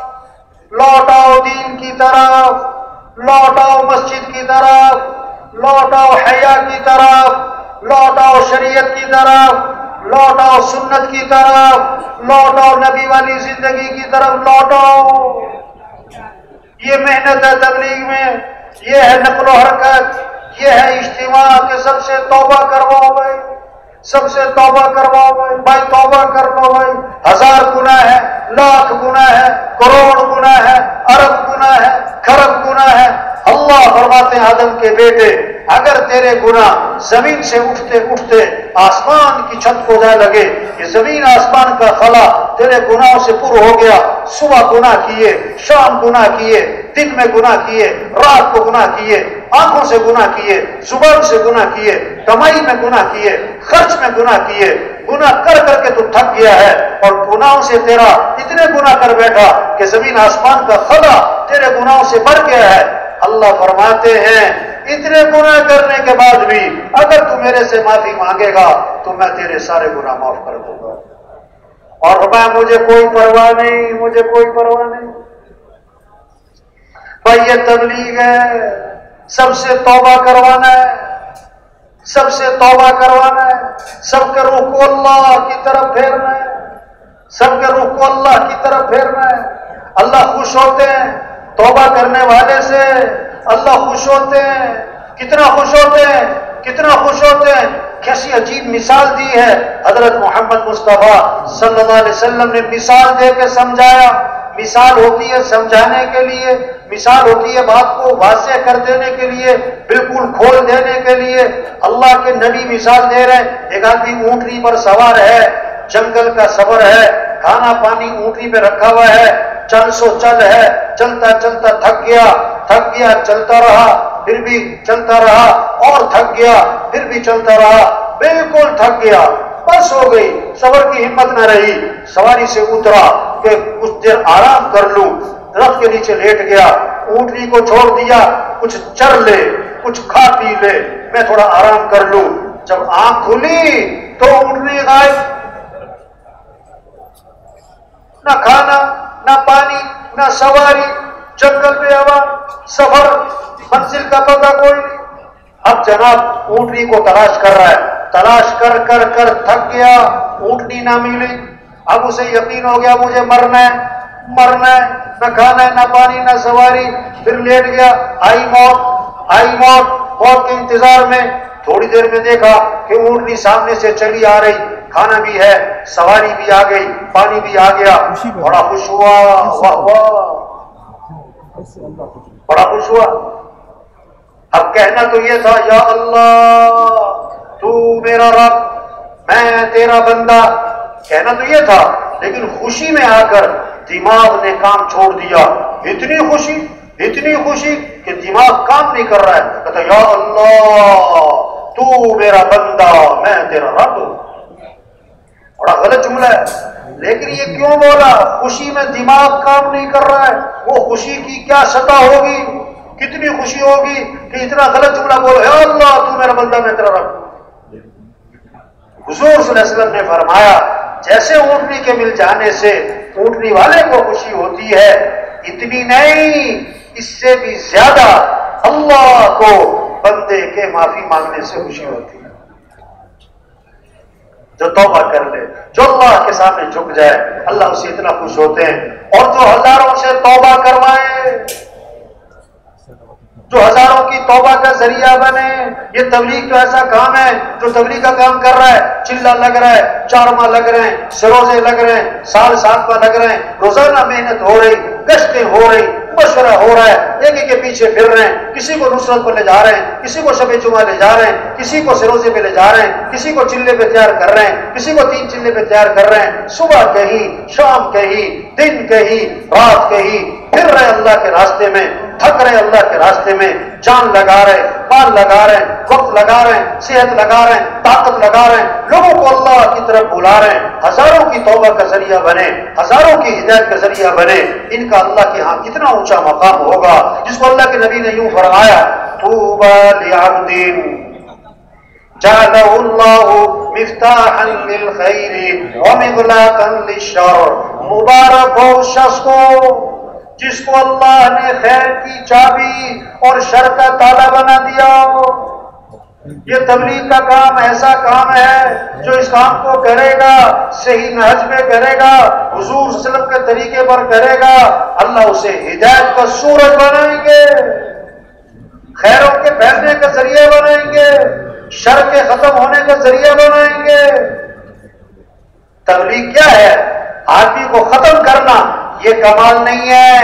لوٹاؤ دین کی طرف، لوٹاؤ مسجد کی طرف، لوٹاؤ حیا کی طرف، لوٹاؤ شریعت کی طرف، لوٹاؤ سنت کی طرف، لوٹاؤ نبی والی زندگی کی طرف لوٹاؤ۔ یہ محنت ہے تبلیغ میں، یہ ہے نقل و حرکت، یہ ہے اجتماع کہ سب سے توبہ کرواؤ بھائی، سب سے توبہ کرواؤ بھائی، بھائی توبہ کر لو بھائی، 1000 گناہ ہے، لاکھ گناہ ہے، کروڑ گناہ ہے، ارب گناہ ہے، کھرب گناہ ہے۔ اللہ فرماتے ہیں آدم کے بیٹے اگر تیرے گناہ زمین سے اٹھتے اٹھتے آسمان کی چھت کو جا لگے، یہ زمین آسمان کا خلا تیرے گناہوں سے پر ہو گیا، صبح گناہ کیے، شام گناہ کیے، دن میں گناہ کیے، رات کو گناہ کیے، آنکھوں سے گناہ کیے، زبان سے گناہ کیے، کمائی میں گناہ کیے، خرچ میں گناہ کیے، گناہ کر کر کے تو تھک گیا ہے، اور گناہوں سے تیرا اتنے گناہ کر بیٹھا کہ زمین آسمان کا خلا تیرے گناہوں سے بھر گیا ہے۔ اللہ فرماتے ہیں اتنے گناہ کرنے کے بعد بھی اگر تو میرے سے معافی مانگے گا تو میں تیرے سارے گناہ معاف کر دوں گا۔ اور فرمایا مجھے کوئی پرواہ نہیں، مجھے کوئی پرواہ نہیں۔ بھائی یہ تبلیغ ہے، سب سے توبہ کروانا ہے، سب سے توبہ کروانا ہے، سب کے رخ کو اللہ کی طرف پھیرنا ہے، سب کے رخ کو اللہ کی طرف پھیرنا ہے۔ اللہ خوش ہوتے ہیں توبہ کرنے والے سے، اللہ خوش ہوتے ہیں، کتنا خوش ہوتے ہیں، کتنا خوش ہوتے ہیں۔ کیسی عجیب مثال دی ہے حضرت محمد مصطفیٰ صلی اللہ علیہ وسلم نے، مثال دے کے سمجھایا۔ مثال ہوتی ہے سمجھانے کے لیے، مثال ہوتی ہے بات کو واضح کر دینے کے لیے، بالکل کھول دینے کے لیے۔ اللہ کے نبی مثال دے رہے ہیں، ایک آدمی اونٹنی پر سوار ہے، جنگل کا سفر ہے، کھانا پانی اونٹنی پہ رکھا ہوا ہے، چل سو چل ہے، چلتا چلتا تھک گیا، چلتا رہا، پھر بھی چلتا رہا، اور تھک گیا، پھر بھی چلتا رہا، بالکل تھک گیا، بس ہو گئی، صبر کی ہمت نہ رہی، سواری سے اترا کہ کچھ دیر آرام کر لوں، درخت کے نیچے لیٹ گیا، اونٹنی کو چھوڑ دیا، کچھ چر لے، کچھ کھا پی لے، میں تھوڑا آرام کر لوں۔ جب آنکھ کھلی تو اونٹنی غائب، نہ کھانا، نہ پانی، نہ سواری، جنگل میں ہوا، سفر، منزل کا پتہ کوئی نہیں۔ اب جناب اونٹنی کو تلاش کر رہا ہے، تلاش کر کر کر تھک گیا، اونٹنی نہ ملی۔ اب اسے یقین ہو گیا مجھے مرنا ہے، مرنا ہے، نہ کھانا ہے، نہ پانی، نہ سواری، پھر لیٹ گیا۔ آئی موت، موت کے انتظار میں تھوڑی دیر میں دیکھا کہ اونٹنی سامنے سے چلی آ رہی، کھانا بھی ہے، سواری بھی آ گئی، پانی بھی آ گیا، بڑا خوش ہوا، واہ واہ، بڑا خوش ہوا۔ اب کہنا تو یہ تھا یا اللہ تو میرا رب، میں تیرا بندہ، کہنا تو یہ تھا، لیکن خوشی میں آ کر دماغ نے کام چھوڑ دیا۔ اتنی خوشی کہ دماغ کام نہیں کر رہا ہے، کہتا یا اللہ تو میرا بندہ، میں تیرا رب۔ بڑا غلط جملہ ہے، لیکن یہ کیوں بولا؟ خوشی میں دماغ کام نہیں کر رہا ہے، وہ خوشی کی کیا سطح ہوگی، کتنی خوشی ہوگی کہ اتنا غلط جملہ بولو، یا اللہ تو میرا بندہ، میں تیرا رب۔ حضور صلی اللہ علیہ وسلم نے فرمایا جیسے اونٹنی کے مل جانے سے اونٹنی والے کو خوشی ہوتی ہے، اتنی نہیں، اس سے بھی زیادہ اللہ کو بندے کے معافی مانگنے سے خوشی ہوتی ہے۔ جو توبہ کر لے، جو اللہ کے سامنے جھک جائے، اللہ اسے اتنا خوش ہوتے ہیں۔ اور جو ہزاروں سے توبہ کروائے، جو ہزاروں کی توبہ کا ذریعہ بنے، یہ تبلیغ تو ایسا کام ہے جو تبلیغ کا کام کر رہا ہے، چلا لگ رہا ہے، 4 ماہ لگ رہے ہیں، سروزے لگ رہے ہیں، سال 7 ماہ لگ رہے ہیں، روزانہ محنت ہو رہی، گشتیں ہو رہی، مشورہ ہو رہا ہے، ایک ایک کے پیچھے پھر رہے ہیں، کسی کو نصرت پر لے جا رہے ہیں، کسی کو شب جمعہ لے جا رہے ہیں، کسی کو سروزے پہ لے جا رہے ہیں، کسی کو چلے پہ تیار کر رہے ہیں، کسی کو 3 چلے پہ تیار کر رہے ہیں، صبح کہیں، شام کہیں، دن کہیں، رات کہیں، پھر رہے اللہ کے راستے میں، تھک رہے اللہ کے راستے میں، جان لگا رہے، مال لگا رہے ہیں، وقت لگا رہے ہیں، صحت لگا رہے ہیں، طاقت لگا رہے ہیں، لوگوں کو اللہ کی طرف بلا رہے ہیں، ہزاروں کی توبہ کا ذریعہ بنے، ہزاروں کی ہدایت کا ذریعہ بنے، ان کا اللہ کے ہاں کتنا اونچا مقام ہوگا، جس کو اللہ کے نبی نے یوں فرمایا طوبی لعبد جعلہ اللہ مفتاحا للخیر ومغلاقا للشر، مبارک ہو اس شخص کو جس کو اللہ نے خیر کی چابی اور شر کا تالا بنا دیا ہو۔ یہ تبلیغ کا کام ایسا کام ہے جو اس کام کو کرے گا، صحیح نہج میں کرے گا، حضور صلی اللہ علیہ وسلم کے طریقے پر کرے گا، اللہ اسے ہدایت کا سورج بنائیں گے، خیروں کے پھیلنے کا ذریعہ بنائیں گے، شر کے ختم ہونے کا ذریعہ بنائیں گے۔ تبلیغ کیا ہے؟ آدمی کو ختم کرنا، یہ کمال نہیں ہے،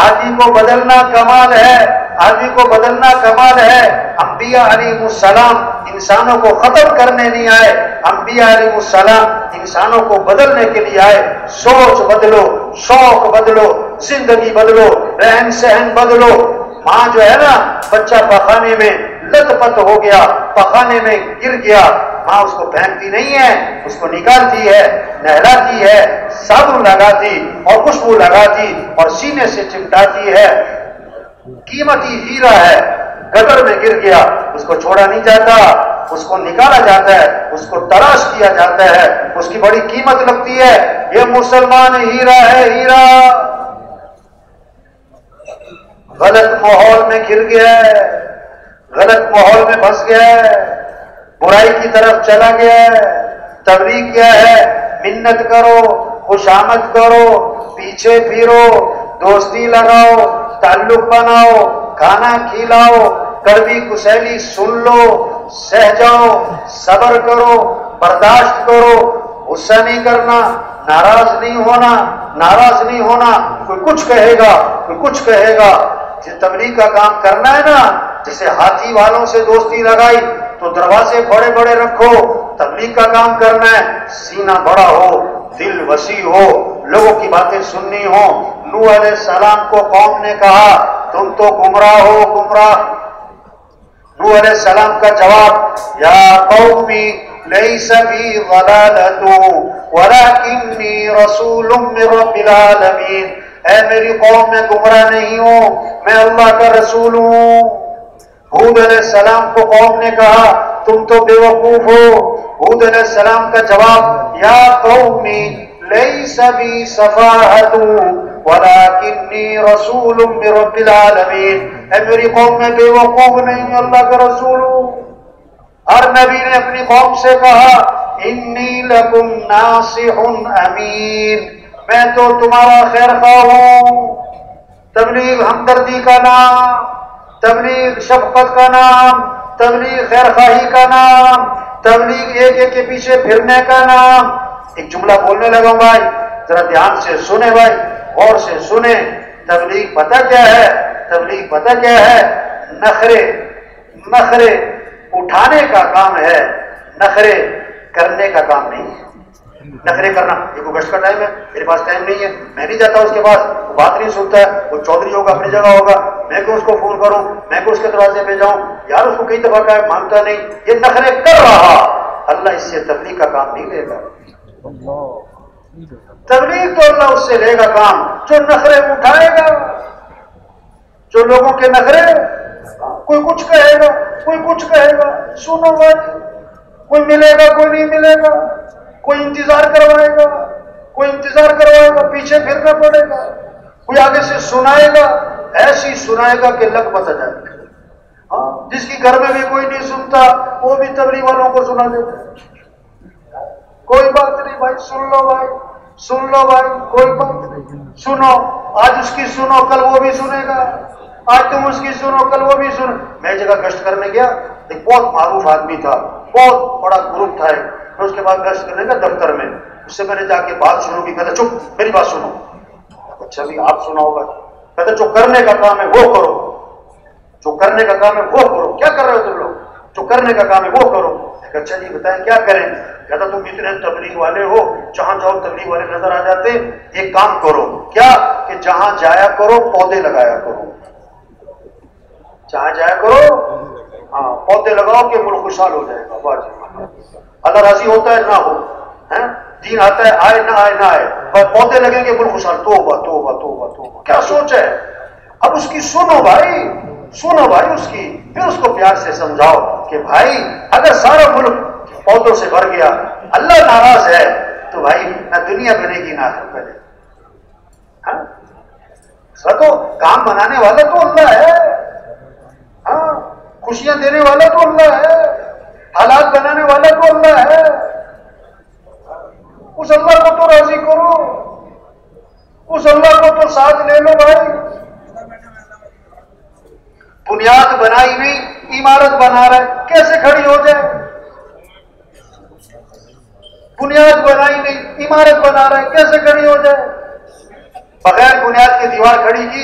آدمی کو بدلنا کمال ہے، آدمی کو بدلنا کمال ہے۔ انبیاء علیہ السلام انسانوں کو ختم کرنے نہیں آئے، انبیاء علیہ السلام انسانوں کو بدلنے کے لیے آئے۔ سوچ بدلو، شوق بدلو، زندگی بدلو، رہن سہن بدلو۔ ماں جو ہے نا، بچہ پخانے میں لت پت ہو گیا، پخانے میں گر گیا، ماں اس کو پھینکتی نہیں ہے، اس کو نکالتی ہے، نہلاتی ہے، صابن لگاتی اور خوشبو لگاتی اور سینے سے چمٹاتی ہے۔ قیمتی ہیرا ہے، گٹر میں گر گیا، اس کو چھوڑا نہیں جاتا، اس کو نکالا جاتا ہے، اس کو تلاش کیا جاتا ہے، اس کی بڑی قیمت لگتی ہے۔ یہ مسلمان ہیرا ہے، ہیرا۔ غلط ماحول میں گر گیا ہے، غلط ماحول میں پھنس گیا ہے، برائی کی طرف چلا گیا ہے۔ تبلیغ کیا ہے؟ منت کرو، خوشامد کرو، پیچھے پھرو، دوستی لگاؤ، تعلق بناؤ، کھانا کھلاؤ، کڑوی کسیلی سن لو، سہ جاؤ، صبر کرو، برداشت کرو، غصہ نہیں کرنا، ناراض نہیں ہونا، ناراض نہیں ہونا۔ کوئی کچھ کہے گا، کوئی کچھ کہے گا۔ جس تبلیغ کا کام کرنا ہے نا، جیسے ہاتھی والوں سے دوستی لگائی تو دروازے بڑے بڑے رکھو۔ تبلیغ کا کام کرنا ہے، سینہ بڑا ہو، دل وسیع ہو، لوگوں کی باتیں سننی ہو۔ نوح علیہ السلام کو قوم نے کہا تم تو گمراہ ہو، گمراہ۔ نوح علیہ السلام کا جواب، یا قومی لیس بی ضلالۃ ولکنی رسول من رب العالمین۔ اے میری قوم، میں گمراہ نہیں ہوں، میں اللہ کا رسول ہوں۔ ہود علیہ السلام کو قوم نے کہا تم تو بے وقوف ہو۔ ہود علیہ السلام کا جواب، یا قومی لیس بی صفاحۃ ولکنی رسول من رب العالمین۔ اے میری قوم، میں بے وقوف نہیں، اللہ کا رسول ہوں۔ ہر نبی نے اپنی قوم سے کہا انی لکم ناصح امین، میں تو تمہارا خیر خواہ ہوں۔ تبلیغ ہمدردی کا نام، تبلیغ شفقت کا نام، تبلیغ خیر خواہی کا نام، تبلیغ ایک ایک کے پیچھے پھرنے کا نام۔ ایک جملہ بولنے لگا بھائی، ذرا دھیان سے سنیں بھائی، غور سے سنیں۔ تبلیغ پتہ کیا ہے؟ تبلیغ پتہ کیا ہے؟ نخرے، نخرے اٹھانے کا کام ہے، نخرے کرنے کا کام نہیں ہے۔ نخرے کرنا، ایک گشت کا ٹائم ہے، میرے پاس ٹائم نہیں ہے، میں نہیں جاتا اس کے پاس، وہ بات نہیں سنتا ہے، وہ چودھری ہوگا اپنی جگہ ہوگا، میں کیوں اس کو فون کروں، میں کیوں اس کے دروازے پہ جاؤں، یار اس کو کئی دفعہ کہا مانتا نہیں، یہ نخرے کر رہا، اللہ اس سے تبلیغ کا کام نہیں لے گا۔ تبلیغ تو اللہ اس سے لے گا کام جو نخرے اٹھائے گا، جو لوگوں کے نخرے، کوئی کچھ کہے گا، کوئی کچھ کہے گا، سنو بھائی، کوئی ملے گا، کوئی نہیں ملے گا، کوئی انتظار کروائے گا، کوئی انتظار کروائے گا، پیچھے پھرنا پڑے گا، کوئی آگے سے سنائے گا، ایسی سنائے گا کہ لگ بچ جائے گا۔ ہاں، جس کی گھر میں بھی کوئی نہیں سنتا وہ بھی تبلیغ والوں کو سنا دیتا ہے۔ کوئی بات نہیں بھائی، سن لو بھائی، سن لو بھائی، کوئی بات نہیں، سنو، آج اس کی سنو، کل وہ بھی سنے گا، آج تم اس کی سنو، کل وہ بھی سنو۔ میں جگہ گشت کرنے گیا، ایک بہت معروف آدمی تھا، بہت بڑا گروپ تھا، میں اس کے بعد گشت کرنے کا دفتر میں، اس سے میں نے جا کے بات شروع کی، کہتا چپ میری بات سنو۔ اچھا بھی آپ سنا ہوگا، کہتا جو کرنے کا کام ہے وہ کرو، جو کرنے کا کام ہے وہ کرو، کیا کر رہے ہو تم لوگ، جو کرنے کا کام ہے وہ کرو۔ اچھا جی بتائیں کیا کریں؟ کہتا تم اتنے تبلیغ والے ہو، جہاں جاؤ تبلیغ والے نظر آ جاتے، ایک کام کرو، کیا کہ جہاں جایا کرو پودے لگایا کرو، جہاں جایا کرو ہاں پودے لگاؤ کہ ملک خوشحال ہو جائے گا۔ واہ جی، اللہ راضی ہوتا ہے نہ ہو، دین آتا ہے آئے نہ آئے نہ آئے، پر پودے لگیں گے ملک خوشحال۔ توبہ توبہ توبہ توبہ، کیا سوچ ہے؟ اب اس کی سنو بھائی، سنو بھائی اس کی، پھر اس کو پیار سے سمجھاؤ کہ بھائی اگر سارا ملک پودوں سے بھر گیا، اللہ ناراض ہے تو بھائی نہ دنیا بنے گی نہ آخرت بنے۔ تو کام بنانے والا تو اللہ ہے، ہاں خوشیاں دینے والا تو اللہ ہے، حالات بنانے والا تو اللہ ہے، اس اللہ کو تو راضی کرو، اس اللہ کو تو ساتھ لے لو بھائی۔ بنیاد بنائی نہیں، عمارت بنا رہا ہے، کیسے کھڑی ہو جائے؟ بنیاد بنائی نہیں، عمارت بنا رہا ہے، کیسے کھڑی ہو جائے؟ بغیر بنیاد کی دیوار کھڑی کی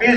20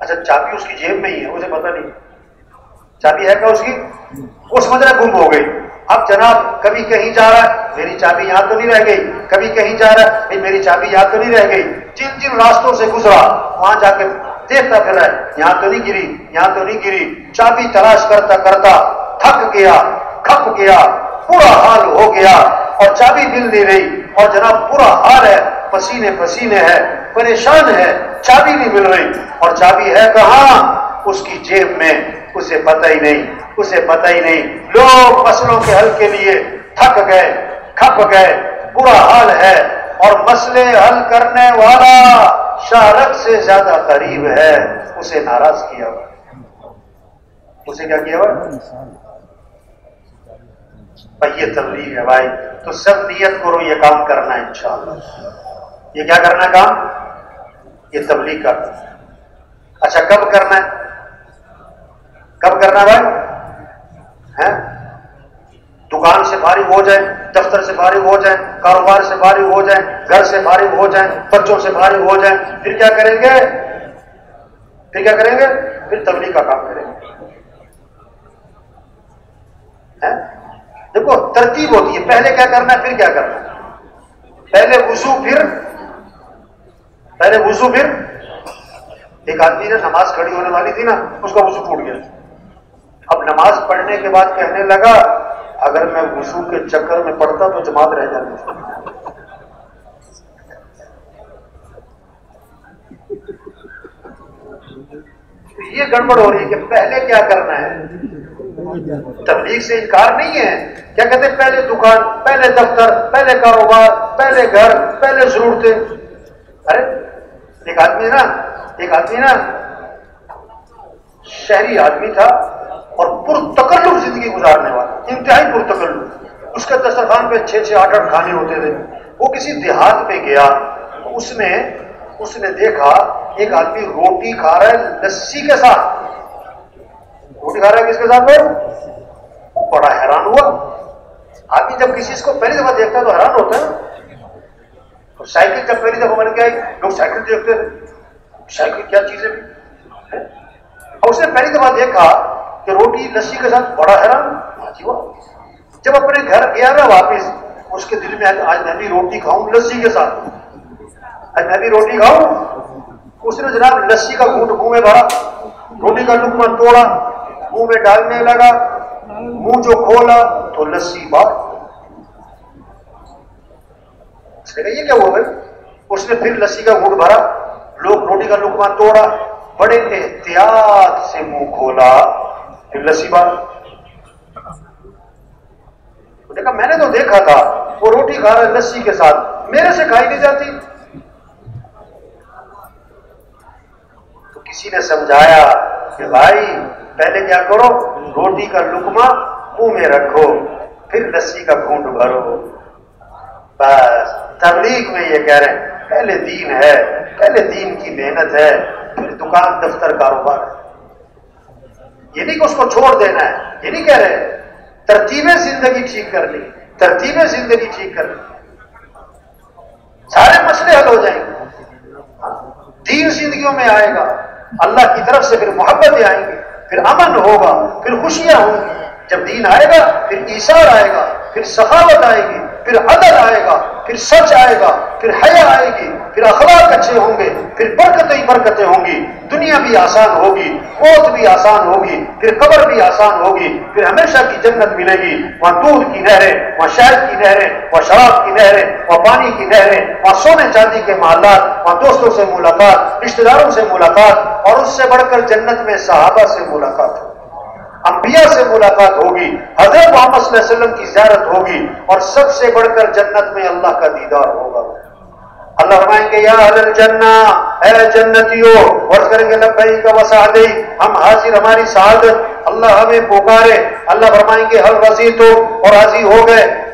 اچھا چابی اس کی جیب میں ہی ہے، اسے پتہ نہیں چابی ہے کیا اس کی، وہ سمجھ رہا ہے گم ہو گئی. اب جناب کبھی کہیں جا رہا ہے میری چابی یہاں تو نہیں رہ گئی، کبھی کہیں جا رہا ہے میری چابی یہاں تو نہیں رہ گئی. جن جن راستوں سے گزرا وہاں جا کے دیکھتا پھر رہا ہے یہاں تو نہیں گری، یہاں تو نہیں گری. چابی تلاش کرتا کرتا تھک گیا، کھپ گیا، برا حال ہو گیا اور چابی مل نہیں رہی. اور جناب برا حال ہے، پسینے پسینے ہے، پریشان ہے، چابی نہیں مل رہی. اور چابی ہے کہاں؟ اس کی جیب میں. اسے پتہ ہی نہیں، اسے پتہ ہی نہیں. لوگ مسئلوں کے حل کے لیے تھک گئے، کھپ گئے، برا حال ہے. اور مسئلے حل کرنے والا شارک سے زیادہ قریب ہے، اسے ناراض کیا ہوا. اسے کیا کیا ہوا؟ یہ تبلیغ ہے بھائی. تو سب نیت کرو یہ کام کرنا ہے انشاءاللہ. یہ کیا کرنا ہے کام؟ یہ تبلیغ کرنا. اچھا کب کرنا ہے؟ کب کرنا ہے بھائی؟ دکان سے فارغ ہو جائیں، دفتر سے فارغ ہو جائیں، کاروبار سے فارغ ہو جائیں، گھر سے فارغ ہو جائیں، بچوں سے فارغ ہو جائیں، پھر کیا کریں گے؟ پھر کیا کریں گے؟ پھر تبلیغ کا کام کریں گے. دیکھو ترتیب ہوتی ہے، پہلے کیا کرنا ہے پھر کیا کرنا ہے. پہلے وضو پھر ایک آدمی نے نماز کھڑی ہونے والی تھی نا، اس کا وضو ٹوٹ گیا. اب نماز پڑھنے کے بعد کہنے لگا اگر میں وضو کے چکر میں پڑھتا تو جماعت رہ جاتی. یہ گڑبڑ ہو رہی ہے کہ پہلے کیا کرنا ہے. تبلیغ سے انکار نہیں ہے. کیا کہتے ہیں؟ پہلے دکان، پہلے دفتر، پہلے کاروبار، پہلے گھر، پہلے ضرورتیں. ارے ایک آدمی نا شہری آدمی تھا اور پرتکلف زندگی گزارنے والا، انتہائی پرتکلف. اس کے دسترخوان پہ 6 8 کھانے ہوتے تھے. وہ کسی دیہات پہ گیا تو اس نے دیکھا ایک آدمی روٹی کھا رہا ہے لسی کے ساتھ. روٹی کھا رہا ہے کس کے ساتھ؟ وہ بڑا حیران ہوا. آدمی جب کسی کو پہلی دفعہ دیکھتا ہے تو حیران ہوتا ہے. سائیکل جب پہلی دفعہ بن کے آئی لوگ سائیکل دیکھتے تھے، سائیکل کیا چیز ہے. اور اس نے پہلی دفعہ دیکھا کہ روٹی لسی کے ساتھ، بڑا حیران. جب اپنے گھر گیا نا واپس، اس کے دل میں آج میں بھی روٹی کھاؤں لسی کے ساتھ، آج میں بھی روٹی کھاؤں. اس نے جناب لسی کا گھونٹ منہ میں بھرا، روٹی کا لقمہ توڑا، منہ میں ڈالنے لگا. منہ جو کھولا تو لسی باہر. اس نے کہا یہ کیا ہوا بھائی؟ اس نے پھر لسی کا گھونٹ بھرا، روٹی کا لقمہ توڑا، بڑے احتیاط سے منہ کھولا، پھر لسی باہر. دیکھا میں نے تو دیکھا تھا وہ روٹی کھا رہا ہے لسی کے ساتھ، میرے سے کھائی نہیں جاتی. تو کسی نے سمجھایا کہ بھائی پہلے کیا کرو، روٹی کا لقمہ منہ میں رکھو، پھر لسی کا گھونٹ بھرو. بس تبلیغ میں یہ کہہ رہے ہیں پہلے دین ہے، پہلے دین کی محنت ہے، پھر دکان دفتر کاروبار ہے. یہ نہیں کہ اس کو چھوڑ دینا ہے، یہ نہیں کہہ رہے. ترتیبیں زندگی ٹھیک کرنی، ترتیبیں زندگی ٹھیک کرنی، سارے مسئلے حل ہو جائیں گے. دین زندگیوں میں آئے گا، اللہ کی طرف سے پھر محبتیں آئیں گی، پھر امن ہوگا، پھر خوشیاں ہوں گی. جب دین آئے گا پھر ایثار آئے گا، پھر سخاوت آئے گی، پھر عدل آئے گا، پھر سچ آئے گا، پھر حیا آئے گی، پھر اخلاق اچھے ہوں گے، پھر برکتیں ہی برکتیں ہوں گی. دنیا بھی آسان ہوگی، موت بھی آسان ہوگی، پھر قبر بھی آسان ہوگی، پھر ہمیشہ کی جنت ملے گی. وہاں دودھ کی نہریں، وہاں شہد کی نہریں، وہاں شراب کی نہریں، وہاں پانی کی نہریں، وہاں سونے چاندی کے محلات، وہاں دوستوں سے ملاقات، رشتہ داروں سے ملاقات، اور اس سے بڑھ کر جنت میں صحابہ سے ملاقات ہوگی، انبیاء سے ملاقات ہوگی، حضرت محمد صلی اللہ علیہ وسلم کی زیارت ہوگی، اور سب سے بڑھ کر جنت میں اللہ کا دیدار ہوگا. اللہ فرمائیں گے یا اہل الجنہ، اے جنتیو، ورد کریں گے لبیک و سعدی، ہم حاضر، ہماری سعادت. اللہ ہمیں پکارے. اللہ فرمائیں گے حل رضیتم، اور راضی ہو گئے.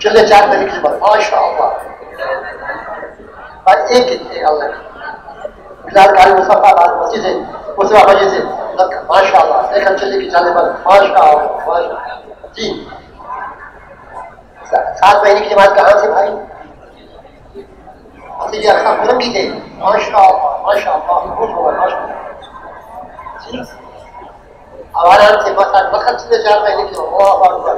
چلے 4 مہینے کی بات ماشاء اللہ بھائی ایک اللہ بلال قاری مصطفیٰ آباد مسجد ہے مصطفیٰ مسجد سے ماشاء اللہ ایک چلے کی چالے پر ماشاء اللہ جی 7 مہینے کی جماعت کہاں سے بھائی اصلی اکثر بلندی تھے ماشاء اللہ خوش ہوگا ماشاء اللہ جی آواران سے مقصد سے 4 مہینے کی اللہ اکبر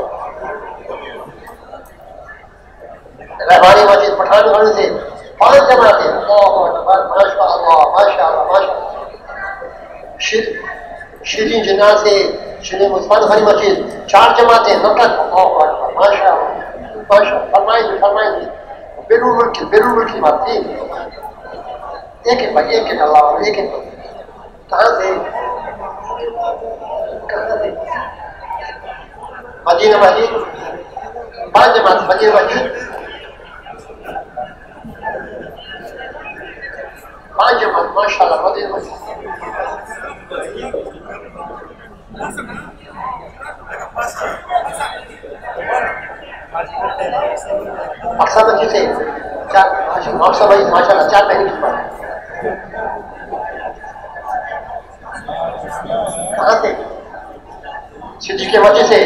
رحمانی مسجد پٹھان گھر سے 5 جماعتیں اللہ اکبر ماشاء اللہ شیرین جناح سے شیرین عثمان غنی مسجد 4 جماعتیں نقد اللہ اکبر ماشاء اللہ فرمائیں بیرون ملکی بات تھی ایک اللہ ایک کہاں سے مدینہ مسجد 5 جماعت مدینہ مسجد 5 جماعت ماشاء اللہ مدینہ مسجد اقصا مسجد سے اقصا مسجد ماشاء اللہ 4 مہینے کی بات کہاں سے صدیق مسجد سے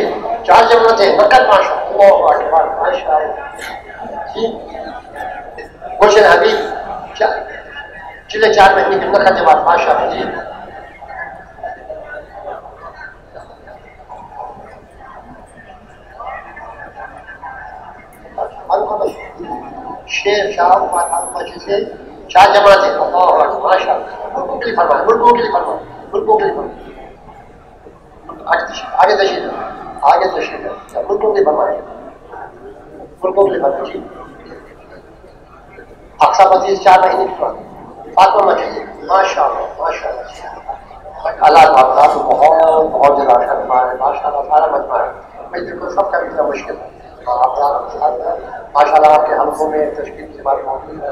4 جماعتیں نقد ماشاء اللہ اکبر ماشاء اللہ جی گلشن حبیب چلے 4 مہینے کی نقد جماعت ماشاء اللہ جی شیر شاہ مسجد سے 4 جماعتیں اللہ اکبر ماشاء اللہ ملکوں کے لیے فرمائیں آگے تشریف ملکوں کے لیے فرمائیں جی اقصا مسجد 4 مہینے کی فاطمہ مسجد ماشاء اللہ اللہ تعالیٰ تو بہت جگہ فرمائے ماشاء اللہ سارا مجمع ہے بھائی دیکھو سب کا اتنا مشکل ہے ماشاء اللہ آپ کے حلقوں میں تشکیل کی جماعت موجود ہے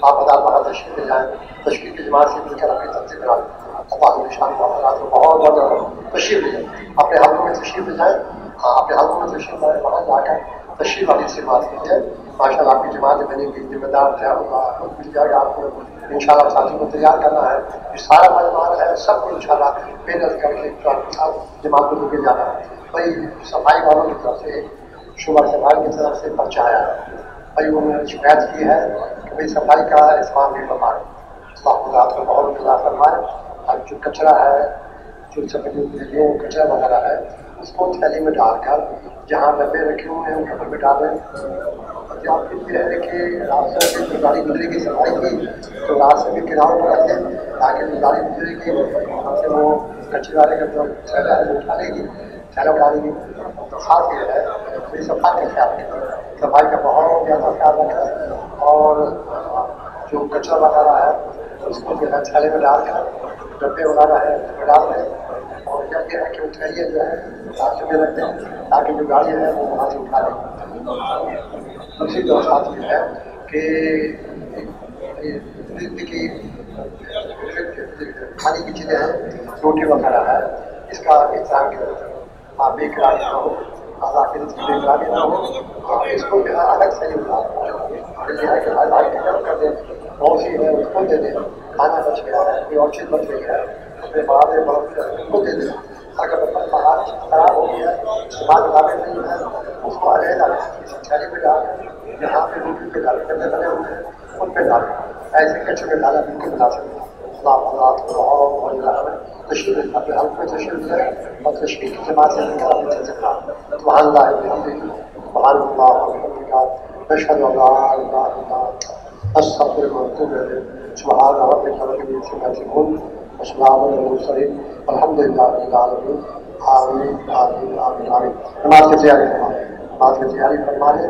آپ ہزار بہت تشکیل لے جائیں تشکیل کی جماعت سے مل کر اپنی تنظیم بنا اللہ نشان بہت تشریف لے جائیں اپنے حلقوں میں تشریف لے جائیں اپنے حلقوں میں تشریف لائیں وہاں جا کر تشریف والی سے بات کیجیے ماشاء اللہ آپ کی جماعت بنے گی ذمہ دار تیار ہوگا خود مل جائے گا آپ کو ان شاء اللہ ساتھی کو تیار کرنا ہے یہ سارا مجمع ہے سب کو ان شاء اللہ محنت کر کے جماعت کو لے کے جانا ہے بھائی صفائی والوں کی طرف سے شعبہ صفائی کی طرف سے پرچہ آیا ہے بھائی انہوں نے شکایت کی ہے کہ بھائی صفائی کا اہتمام بھی فرمائے اللہ رات کو بہت خدا فرمائے اور جو کچرا ہے جو سبزیوں کچرا وغیرہ ہے اس کو تھیلی میں ڈال کر جہاں ڈبے رکھے ہوئے ہیں ان ڈبے میں ڈالیں آپ یہ ہے کہ راستے سے جو گاڑی گزرے گی صفائی کی تو راستے کے کناروں پر رکھیں تاکہ جو گاڑی گزرے گی وہاں سے وہ کچرے والے کا جو تھیلا ہے وہ اٹھا لے گی تھیلا اٹھانے کی تو خاص یہ ہے کہ صفائی کا خیال رکھیں صفائی کا بہت زیادہ خیال رکھیں اور جو کچرا وغیرہ ہے اس کو جو ہے تھیلے میں ڈال کر ڈبے وغیرہ ہے اس میں ڈال دیں اور یہ ہے کہ وہ تھیلیاں جو ہے راستے میں رکھ دیں تاکہ جو گاڑی ہے وہ وہاں سے اٹھا لیں دوسری بات یہ ہے کہ کی کھانے کی چیزیں ہیں روٹی وغیرہ ہے اس کا انتظام کیا آپ بے قراری نہ ہو آزاد کی بے قراری نہ ہو اس کو جو ہے الگ سے یہ ہے کہ آزاد کی طرف کر دیں بہت سی ہے اس کو دے دیں کھانا بچ گیا ہے کوئی اور چیز بچ گئی ہے اپنے بعد اس کو دے دیں اگر باہر خراب ہو گیا ہے بعد قابل نہیں ہے اس کو علیحدہ کسی تھیلی میں ڈال یہاں پہ روٹی پہ ڈال کرنے بنے ہوئے ہیں ان پہ ڈال ایسے کچھ میں ڈالا بالکل بنا سکتے ہیں اللہ بہت زیادہ تشریف اپنے حلق میں تشریف ہے اور تشریف کی جماعت سے نکل اپنے تجربہ سبحان اللہ سبحان اللہ نشهد ان لا اله الا الله استغفرك واتوب اليك سبحان ربك رب العزة عما يصفون وسلام على المرسلين والحمد لله رب العالمين آمین آمین آمین آمین نماز کی تیاری فرمائیں